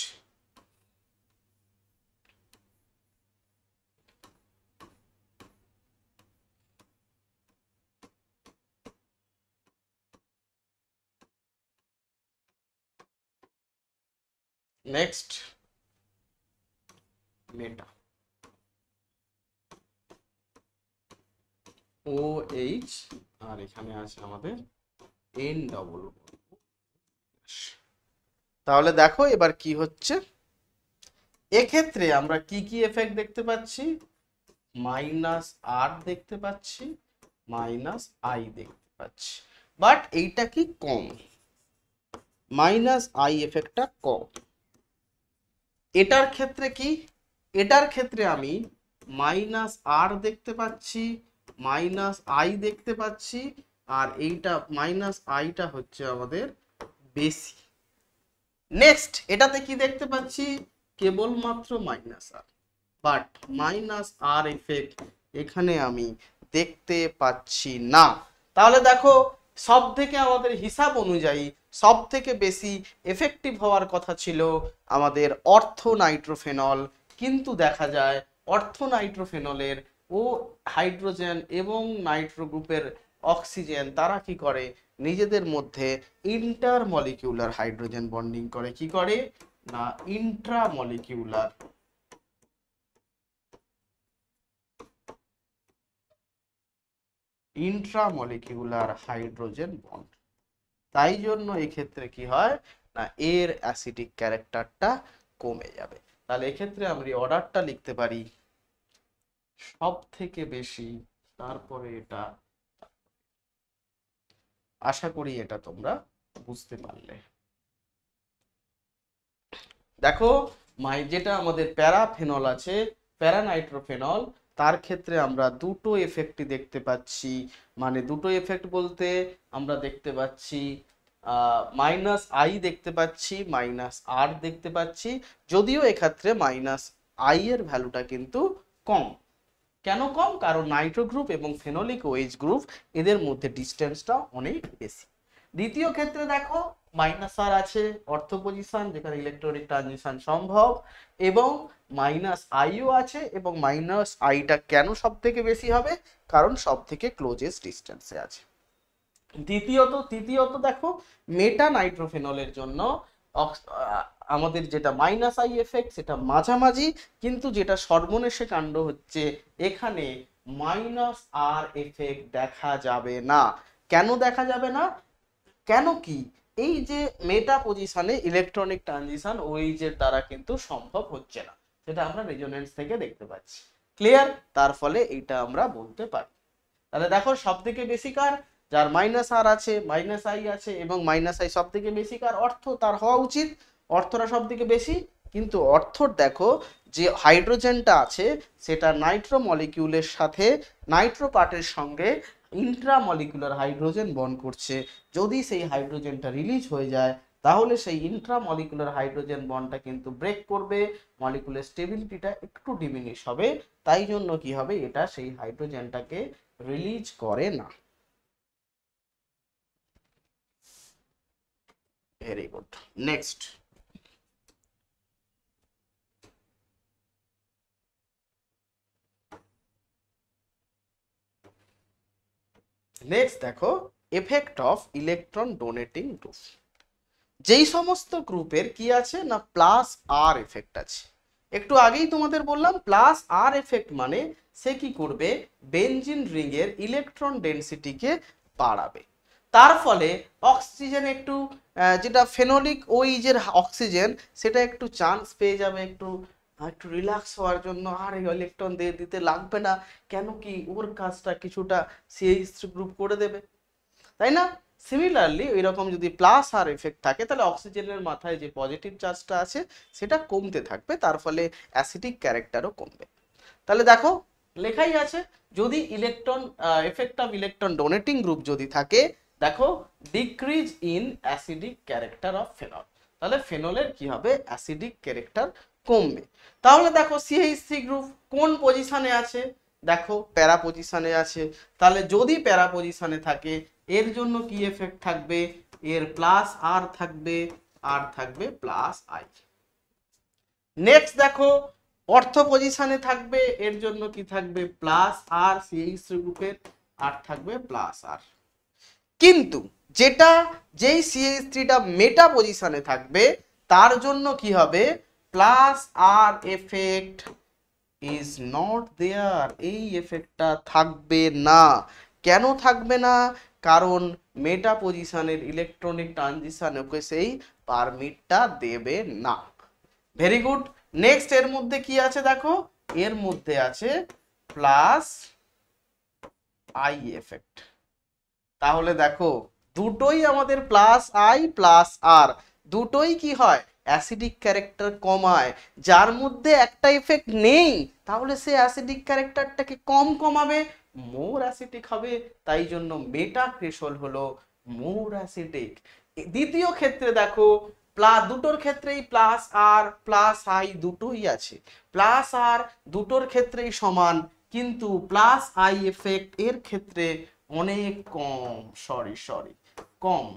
নেক্সট মেটা OH আর এখানে আছে আমাদের N ডবল। তাহলে দেখো এবার কি হচ্ছে, এক্ষেত্রে আমরা কি কি এফেক্ট দেখতে পাচ্ছি, -R দেখতে পাচ্ছি, -I দেখতে পাচ্ছি, বাট এইটা কি কম, -I এফেক্টটা কম। এটার ক্ষেত্রে কি, এটার ক্ষেত্রে আমি -R দেখতে পাচ্ছি, -I দেখতে পাচ্ছি, আর এইটা -Iটা হচ্ছে আমাদের বেশি। নেক্সট এটাতে কি দেখতে পাচ্ছি, কেবলমাত্র -R, বাট -R এফেক্ট এখানে আমি দেখতে পাচ্ছি না। তাহলে দেখো সব থেকে আমাদের হিসাব অনুযায়ী সব থেকে বেশি এফেক্টিভ হওয়ার কথা ছিল আমাদের অর্থো নাইট্রোফেনল, কিন্তু দেখা যায় অর্থো নাইট্রোফেনলের ও হাইড্রোজেন এবং নাইট্রো গ্রুপের অক্সিজেন তারা কি করে, নিজেদের মধ্যে ইন্টারমলিকিউলার হাইড্রোজেন বন্ডিং করে, কি করে না ইন্ট্রামলিকিউলার হাইড্রোজেন বন্ড। তাই জন্য এক্ষেত্রে কি হয় না এর অ্যাসিডিক ক্যারেক্টারটা কমে যাবে। তাহলে এক্ষেত্রে আমরা অর্ডারটা লিখতে পারি সব থেকে বেশি, তারপরে এটা। আশা করি এটা তোমরা বুঝতে পারলে। দেখো যেটা আমাদের প্যারাফেনল আছে, প্যারানাইট্রোফেনল, তার ক্ষেত্রে আমরা দুটো এফেক্টই দেখতে পাচ্ছি। মানে দুটো এফেক্ট বলতে আমরা দেখতে পাচ্ছি -I দেখতে পাচ্ছি, -R দেখতে পাচ্ছি, যদিও এক্ষেত্রে -I এর ভ্যালুটা কিন্তু কম। কেন কম, কারণ নাইট্রো গ্রুপ এবং ফেনোলিক OH গ্রুপ এদের মধ্যে ডিস্টেন্সটা অনেক বেশি। দ্বিতীয় ক্ষেত্রে দেখো -R আছে অর্থ পজিশন যেখানে ইলেকট্রনিক ট্রানজিশন সম্ভব, এবং -Iও আছে, এবং -Iটা কেন সব থেকে বেশি হবে, কারণ সব থেকে ক্লোজেস্ট ডিস্টেন্সে আছে। তৃতীয়ত দেখো মেটা নাইট্রোফেনলের জন্য আমাদের যেটা -I এফেক্ট সেটা মাঝামাঝি, কিন্তু যেটা সর্বনেশে কাণ্ড হচ্ছে এখানে -R এফেক্ট দেখা যাবে না। কেন দেখা যাবে না, কেন কি, এই যে মেটা পজিশনে ইলেকট্রনিক ট্রানজিশন OH এর দ্বারা কিন্তু সম্ভব হচ্ছে না, সেটা আমরা রেজোনেন্স থেকে দেখতে পাচ্ছি। ক্লিয়ার? তার ফলে এইটা আমরা বলতে পারি। তাহলে দেখো সব থেকে বেশি কার, যার -R আছে, -I আছে এবং -I সব থেকে বেশি কার, অর্থ, তার হওয়া উচিত অর্থটা সব থেকে বেশি। কিন্তু অর্থর দেখো যে হাইড্রোজেনটা আছে সেটা নাইট্রো মলিকিউলের সাথে নাইট্রো পার্টের সঙ্গে ইন্ট্রামলিকুলার হাইড্রোজেন বন্ড করছে। যদি সেই হাইড্রোজেনটা রিলিজ হয়ে যায় তাহলে সেই ইন্ট্রামলিকুলার হাইড্রোজেন বন্ডটা কিন্তু ব্রেক করবে, মলিকুলার স্টেবিলিটিটা একটু ডিমিনিশ হবে। তাই জন্য কি হবে, এটা সেই হাইড্রোজেনটাকে রিলিজ করে না। Very good. নেক্সট দেখো effect of electron donating group. যেই সমস্ত গ্রুপের কি আছে না +R এফেক্ট আছে, একটু আগেই তোমাদের বললাম +R এফেক্ট মানে সে কি করবে, বেনজিন রিং এর ইলেকট্রন ডেনসিটিকে বাড়াবে। তার ফলে অক্সিজেন একটু যেটা ফেনোলিক OH এর অক্সিজেন সেটা একটু চান্স পেয়ে যাবে, একটু একটু রিল্যাক্স হওয়ার জন্য, আর ইলেকট্রন দিতে লাগবে না, কেন কি ওর কাজটা কিছুটা CH3 গ্রুপ করে দেবে, তাই না? সিমিলারলি ওই রকম যদি +R এফেক্ট থাকে তাহলে অক্সিজেনের মাথায় যে পজিটিভ চার্জটা আছে সেটা কমতে থাকবে, তার ফলে অ্যাসিডিক ক্যারেক্টারও কমবে। তাহলে দেখো লেখাই আছে যদি electron effect of electron donating group যদি থাকে, দেখো decrease in acidic character of phenol, তাহলে ফেনলের কি হবে, অ্যাসিডিক ক্যারেক্টার কমবে। তাহলে দেখো CH3 গ্রুপ কোন পজিশনে আছে, দেখো প্যারা পজিশনে আছে, তাহলে যদি প্যারা পজিশনে থাকে এর জন্য কি এফেক্ট থাকবে, এর +R থাকবে, আর থাকবে +I। নেক্সট দেখো অর্থ পজিশনে থাকবে, এর জন্য কি থাকবে, +R CH3 গ্রুপের, আর থাকবে +R। কিন্তু যেই CH3টা মেটা পজিশনে থাকবে তার জন্য কি হবে, plus R effect is not there, এই এফেক্টটা থাকবে না। কেন থাকবে না? কারণ মেটা পজিশনের ইলেকট্রনিক ট্রানজিশন ওকে সেই পারমিটটা দেবে না। Very good. নেক্সট এর মধ্যে কি আছে দেখো, এর মধ্যে আছে প্লাস আই এফেক্ট। তাহলে দেখো দুটোই আমাদের প্লাস আই প্লাস আর, দুটোই কি হয়, অ্যাসিডিক ক্যারেক্টার কমায়। যার মধ্যে একটা ইফেক্ট নেই তাহলে সে অ্যাসিডিক ক্যারেক্টারটাকে কম কমাবে, মোর অ্যাসিডিক হবে। তাই জন্য মেটা ক্রেসল হলো মোর অ্যাসিডিক। দ্বিতীয় ক্ষেত্রে দেখো দুটোর ক্ষেত্রেই প্লাস আর প্লাস আই দুটোই আছে, প্লাস আর দুটোর ক্ষেত্রেই সমান, কিন্তু প্লাস আই এফেক্ট এর ক্ষেত্রে অনেক কম, সরি কম।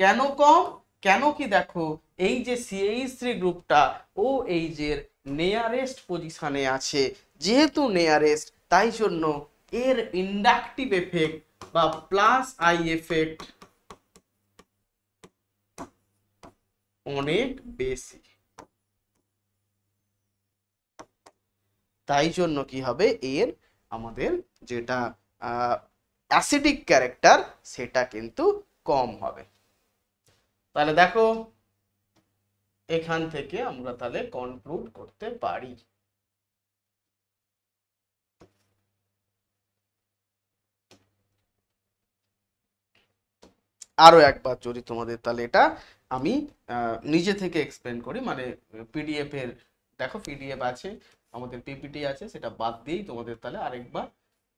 কেন কম? কেন কি দেখো এই যে CH3 গ্রুপটা ও এই যে নিয়ারেস্ট পজিশনে আছে, যেহেতু নিয়ারেস্ট তাই জন্য এর ইন্ডাকটিভ এফেক্ট বা প্লাস আই এফেক্ট অনেক বেশি। তাই জন্য কি হবে, এর আমাদের যেটা অ্যাসিডিক ক্যারেক্টার সেটা কিন্তু কম হবে। তাহলে দেখো এখান থেকে আমরা তাহলে কনক্লুড করতে পারি। আরো একবার যদি তোমাদের তাহলে এটা আমি নিজে থেকে এক্সপ্লেন করি, মানে পিডিএফ এর, দেখো পিডিএফ আছে, আমাদের পিপিটি আছে, সেটা বাদ দিয়েই তোমাদের তাহলে আরেকবার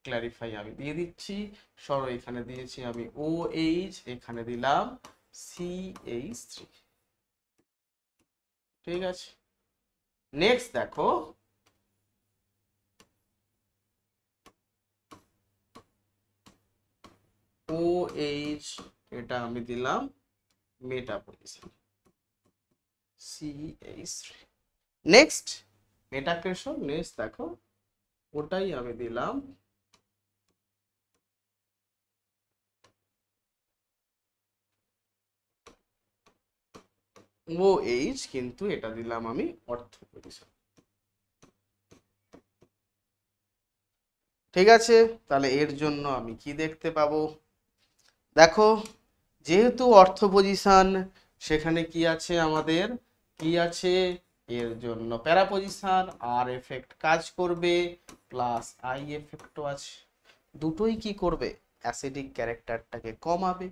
ক্ল্যারিফাই আমি দিয়ে দিচ্ছি। সরো এখানে দিয়েছি আমি OH, এখানে দিলাম CH3, ঠিক আছে। নেক্সট দেখো OH, এটা আমি দিলাম মেটা পজিশন CH3। নেক্সট মেটা ক্রেসল, নেক্সট দেখো ওটাই আমি দিলাম OH, কিন্তু এটা দিলাম আমি অর্থ পজিশন, ঠিক আছে। তাহলে এর জন্য আমি কি দেখতে পাবো, দেখো যেহেতু অর্থ পজিশন সেখানে কি আছে আমাদের, কি আছে, এর জন্য প্যারা পজিশন আর এফেক্ট কাজ করবে, প্লাস আই এফেক্টও আছে, দুটোই কি করবে, অ্যাসিডিক ক্যারেক্টারটাকে কমাবে।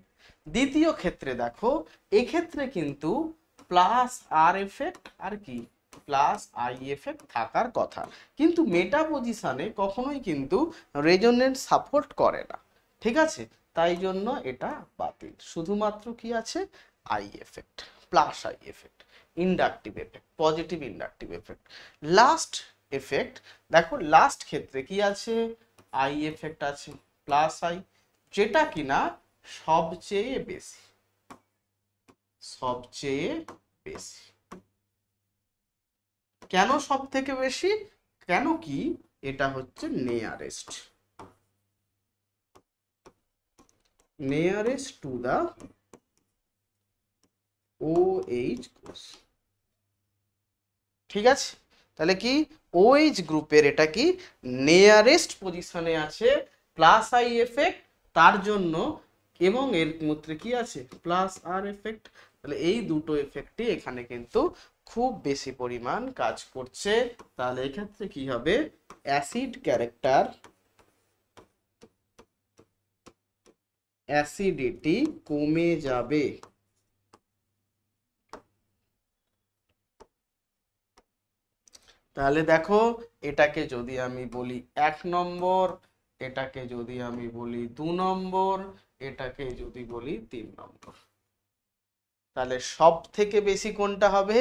দ্বিতীয় ক্ষেত্রে দেখো এক্ষেত্রে কিন্তু প্লাস আর এফেক্ট আর কি প্লাস আই এফেক্ট থাকার কথা, কিন্তু মেটা পজিশনে কখনোই কিন্তু রেজোনেন্ট সাপোর্ট করে না, ঠিক আছে। তাই জন্য এটা বাতিল, শুধুমাত্র কি আছে, I effect, plus I effect, inductive effect, positive inductive effect. Last effect দেখো, লাস্ট ক্ষেত্রে কি আছে, আই এফেক্ট আছে প্লাস আই, যেটা কিনা সবচেয়ে বেশি, সবচেয়ে বেশি। কেন সব থেকে বেশি? কেন কি এটা হচ্ছে nearest, nearest to the OH group, ঠিক আছে। তাহলে কি OH গ্রুপের এটা কি নিয়ারেস্ট পজিশনে আছে, প্লাস আই এফেক্ট তার জন্য, এবং এর মধ্যে কি আছে প্লাস আর এফেক্ট। তাহলে এই দুটো এফেক্টই এখানে কিন্তু খুব বেশি পরিমাণ কাজ করছে। তাহলে এক্ষেত্রে কি হবে, অ্যাসিড ক্যারেক্টার, অ্যাসিডিটি কমে যাবে। তাহলে দেখো এটাকে যদি আমি বলি 1 নম্বর, এটাকে যদি আমি বলি 2 নম্বর, এটাকে যদি বলি 3 নম্বর, তাহলে সব থেকে বেশি কোনটা হবে,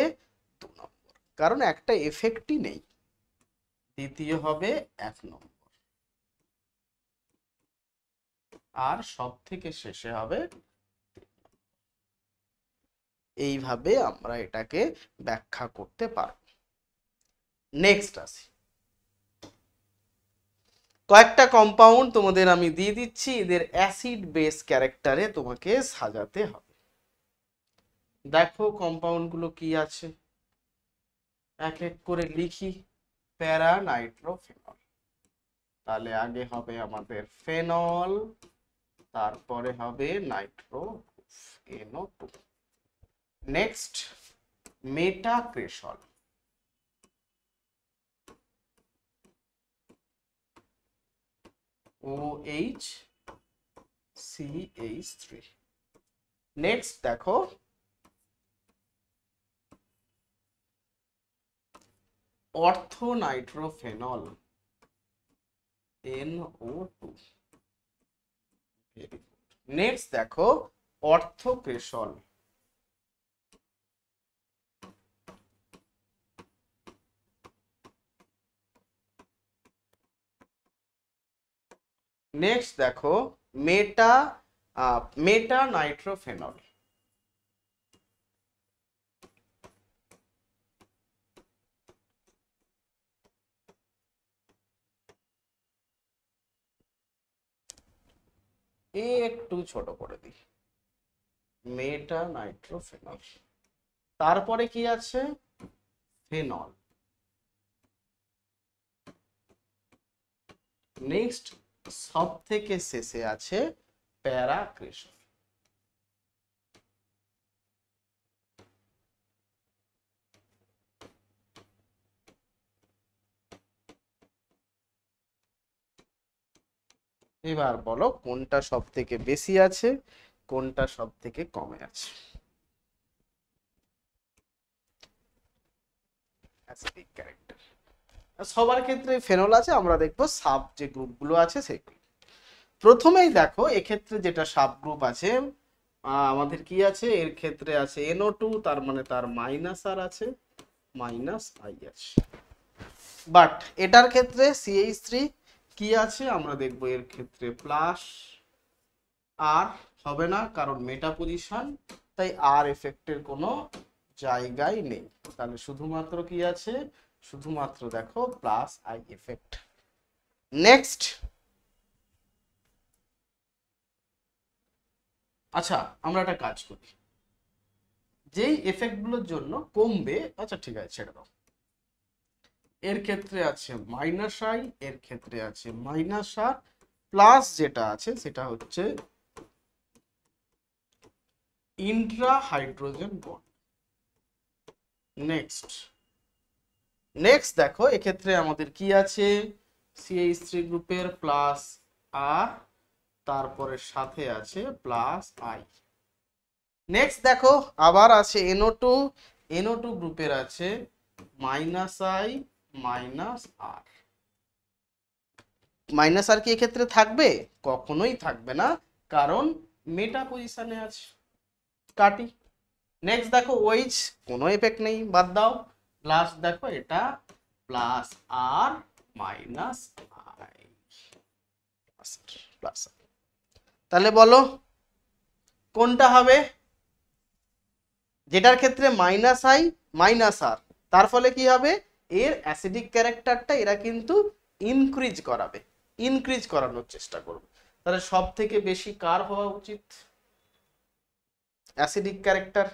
2 নম্বর, কারণ একটা এফেক্টই নেই। দ্বিতীয় হবে 1 নম্বর, আর সব থেকে শেষে হবে 3 নম্বর। এইভাবে আমরা এটাকে ব্যাখ্যা করতে পারব। নেক্সট আসি, কয়েকটা কম্পাউন্ড তোমাদের আমি দিয়ে দিচ্ছি, এদের অ্যাসিড বেস ক্যারেক্টারে তোমাকে সাজাতে হবে। দেখো কম্পাউন্ড গুলো কি আছে, এক এক করে লিখি। প্যারা নাইট্রোফেনল, তাহলে আগে হবে আমাদের ফেনল, তারপরে হবে nitro NO2। Next metacresol, OH CH3। Next দেখো অর্থো নাইট্রোফেনল, NO2। নেক্সট দেখো অর্থোক্রেসল, নেক্সট দেখো মেটা নাইট্রোফেনল। একটু ছোট করে দিই, মেটা নাইট্রোফেনল। তারপরে কি আছে, ফেনল। নেক্সট সব থেকে শেষে আছে প্যারাক্রেসল। এবার বলো কোনটা সব থেকে বেশি আছে, কোনটা সব থেকে কমে আছে। অ্যাসিডিক ক্যারেক্টার সবার ক্ষেত্রে ফেনল আছে, আমরা দেখবো সাব যে গ্রুপগুলো আছে সেগুলো। প্রথমেই দেখো এক্ষেত্রে যেটা সাব গ্রুপ আছে আমাদের কি আছে, এর ক্ষেত্রে আছে NO2, তার মানে তার মাইনাস আর আছে, মাইনাস আই আছে। বাট এটার ক্ষেত্রে CH3 কি আছে, আমরা দেখবো এর ক্ষেত্রে প্লাস আর হবে না, কারণ মেটা পজিশন, তাই আর এফেক্টের কোনো জায়গায় নেই। তাহলে শুধুমাত্র কি আছে, শুধুমাত্র দেখো প্লাস আই এফেক্ট। নেক্সট আচ্ছা আমরা একটা কাজ করি, যেই এফেক্ট গুলোর জন্য কমবে, আচ্ছা ঠিক আছে ছেড়ে দাও। এর ক্ষেত্রে আছে মাইনাস আই, এর ক্ষেত্রে আছে মাইনাস আর, প্লাস যেটা আছে সেটা হচ্ছে ইন্ট্রা হাইড্রোজেন বন্ড। নেক্সট দেখো এক্ষেত্রে আমাদের কি আছে, CH3 গ্রুপের প্লাস আর, তারপরে সাথে আছে প্লাস আই। নেক্সট দেখো আবার আছে NO2 গ্রুপের আছে minus I minus R. Minus R কি এক্ষেত্রে থাকবে, কখনোই থাকবে না, কারণ মেটা পজিশনে আছে, কাটি। নেক্সট দেখো ওইচ, কোনো এফেক্ট নেই, বাদ দাও। লাস্ট দেখো এটা plus R minus I, plus. তাহলে বলো কোনটা হবে, যেটার ক্ষেত্রে মাইনাস আই মাইনাস আর, তার ফলে কি হবে, এর অ্যাসিডিক ক্যারেক্টারটা এরা কিন্তু ইনক্রিজ করাবে, ইনক্রিজ করানোর চেষ্টা করবে। তাহলে সব থেকে বেশি কার হওয়া উচিত, অ্যাসিডিক ক্যারেক্টার।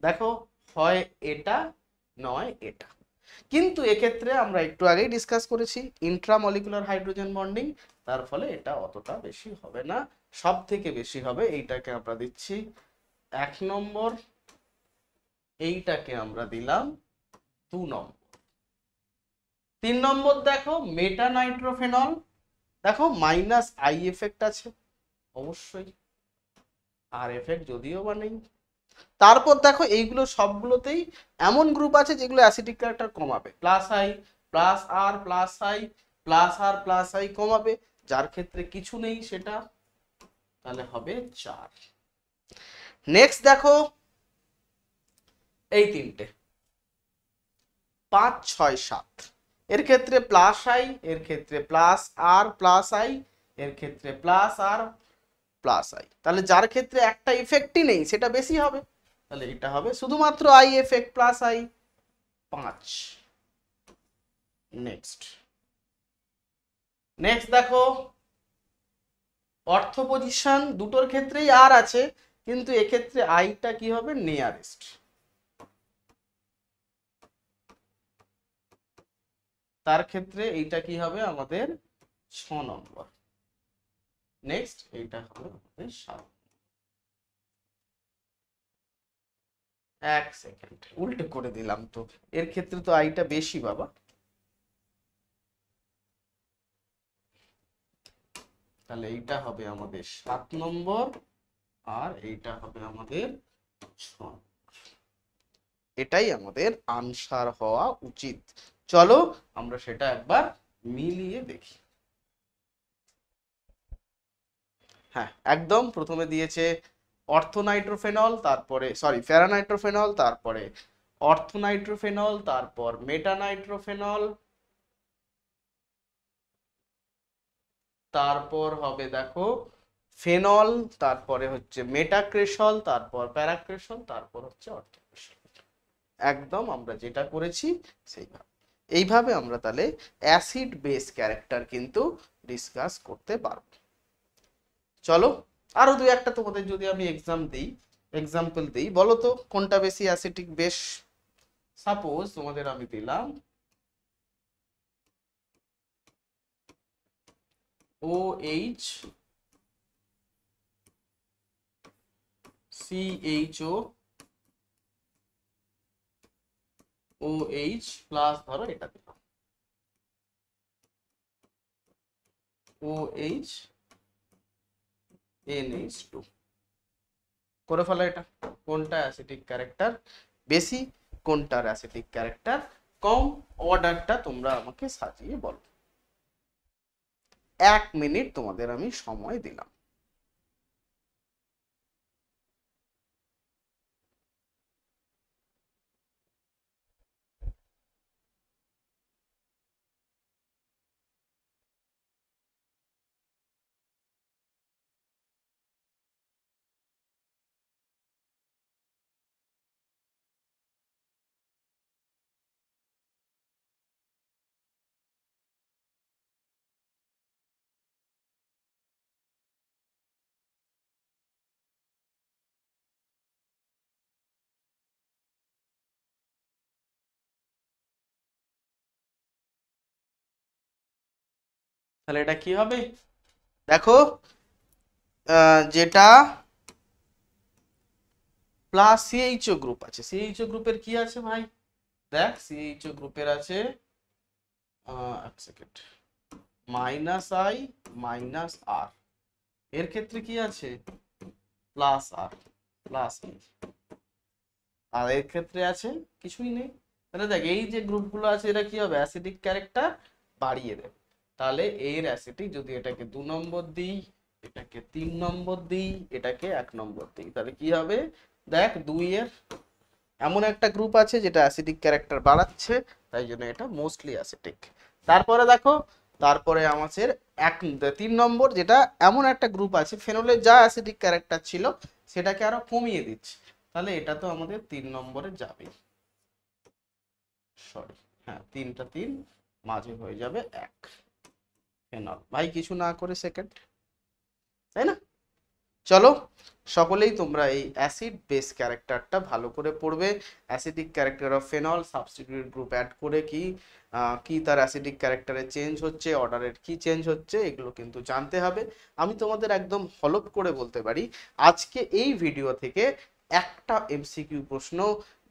দেখো হয় এটা নয় এটা, কিন্তু এক্ষেত্রে আমরা একটু আগেই ডিসকাস করেছি ইন্ট্রামলিকুলার হাইড্রোজেন বন্ডিং, তার ফলে এটা অতটা বেশি হবে না, সব থেকে বেশি হবে এইটাকে আমরা দিচ্ছি 1 নম্বর, এইটাকে আমরা দিলাম 2 নম্বর। 3 নম্বর দেখো মেটা নাইট্রোফেনল, দেখো মাইনাস আই এফেক্ট আছে অবশ্যই, আর এফেক্ট যদিও বা নেই। তারপর দেখো এইগুলো সবগুলোতেই এমন গ্রুপ আছে যেগুলো অ্যাসিডিক ক্যারেক্টার কমাবে, plus I plus R plus I plus R plus I কমাবে, যার ক্ষেত্রে কিছু নেই সেটা, তাহলে হবে 4। নেক্সট দেখো এই তিনটে 5 6 7, এর ক্ষেত্রে প্লাস আই, এর ক্ষেত্রে প্লাস আর প্লাস আই, এর ক্ষেত্রে প্লাস আর প্লাস আই, তাহলে যার ক্ষেত্রে একটা ইফেক্টই নেই সেটা বেশি হবে, তাহলে এটা হবে শুধুমাত্র I effect plus I 5। Next দেখো অর্থ পজিশন দুটোর ক্ষেত্রেই আর আছে, কিন্তু এক্ষেত্রে আইটা কি হবে, নিয়ারেস্ট। তার ক্ষেত্রে এইটা কি হবে আমাদের 6 নম্বর। নেক্সট এইটা হবে আমাদের 7। এক সেকেন্ড, উল্টো করে দিলাম তো, এর ক্ষেত্রে তো আইটা বেশি বাবা। তাহলে এইটা হবে আমাদের 7 নম্বর, আর এইটা হবে আমাদের 6। এটাই আমাদের আনসার হওয়া উচিত। চলো আমরা সেটা একবার মিলিয়ে দেখি। হ্যাঁ, একদম প্রথমে দিয়েছে অর্থোনাইট্রোফেনল, তারপরে সরি প্যারানাইট্রোফেনল, তারপরে অর্থোনাইট্রোফেনল, তারপর মেটানাইট্রোফেনল, তারপর হবে দেখো ফেনল, তারপরে হচ্ছে মেটাক্রেসল, তারপর প্যারাক্রেসল, তারপর হচ্ছে অর্থোক্রেসল। একদম আমরা যেটা করেছি সেইভাবে। এইভাবে আমরা তাহলে অ্যাসিড বেস ক্যারেক্টার কিন্তু ডিসকাস করতে পারবো। চলো আরো দুই একটা তোমাদের যদি আমি এক্সাম্পল দিই, বলো তো কোনটা বেশি অ্যাসিডিক বেস। সাপোজ তোমাদের আমি দিলাম OH CHO OH প্লাস ধরো এটা দিলাম OH NH2, করে ফেলো এটা। কোনটা অ্যাসিডিক ক্যারেক্টার বেশি, কোনটার অ্যাসিডিক ক্যারেক্টার কম, অর্ডারটা তোমরা আমাকে সাজিয়ে বলো। 1 মিনিট তোমাদের আমি সময় দিলাম। তাহলে এটা কি হবে দেখো, যেটা প্লাস সিএইচও গ্রুপ আছে, সিএইচও গ্রুপের কি আছে ভাই, দেখ সিএইচও গ্রুপের আছে এক সেকেন্ড -I -R, এর ক্ষেত্রে কি আছে প্লাস আর প্লাস ই, আর এর ক্ষেত্রে আছে কিছুই নেই। তাহলে দেখ এই যে গ্রুপগুলো আছে এরা কি হবে, অ্যাসিডিক ক্যারেক্টার বাড়িয়ে দেবে। তাহলে এর অ্যাসিডিক যদি এটাকে 2 নম্বর দিই, এটাকে 3 নম্বর দিই, এটাকে 1 নম্বর দিই, তাহলে কি হবে দেখ 2 এর এমন একটা গ্রুপ আছে যেটা অ্যাসিডিক ক্যারেক্টার বাড়াচ্ছে, তাই জন্য এটা মোস্টলি অ্যাসিডিক। তারপরে দেখো, তারপরে আমাদের 3 নম্বর যেটা এমন একটা গ্রুপ আছে ফেনলের যা অ্যাসিডিক ক্যারেক্টার ছিল সেটাকে আরো কমিয়ে দিচ্ছে, তাহলে এটা তো আমাদের 3 নম্বরে যাবে। সরি হ্যাঁ, 3টা 3 মাঝে হয়ে যাবে 1 ফেনল, ভাই কিছু না করে সেকেন্ড, তাই না? চলো সকলেই তোমরা এই অ্যাসিড বেস ক্যারেক্টারটা ভালো করে পড়বে। Acidic character of phenol, substitute group add করে কি কি তার অ্যাসিডিক ক্যারেক্টারে চেঞ্জ হচ্ছে, অর্ডারের কি চেঞ্জ হচ্ছে, এগুলো কিন্তু জানতে হবে। আমি তোমাদের একদম হলপ করে বলতে পারি আজকে এই ভিডিও থেকে একটা এমসিকিউ প্রশ্ন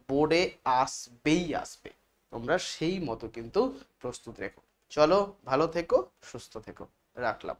বোর্ডে আসবেই আসবে, তোমরা সেই মতো কিন্তু প্রস্তুত রেখো। চলো ভালো থেকো, সুস্থ থেকো, রাখলাম।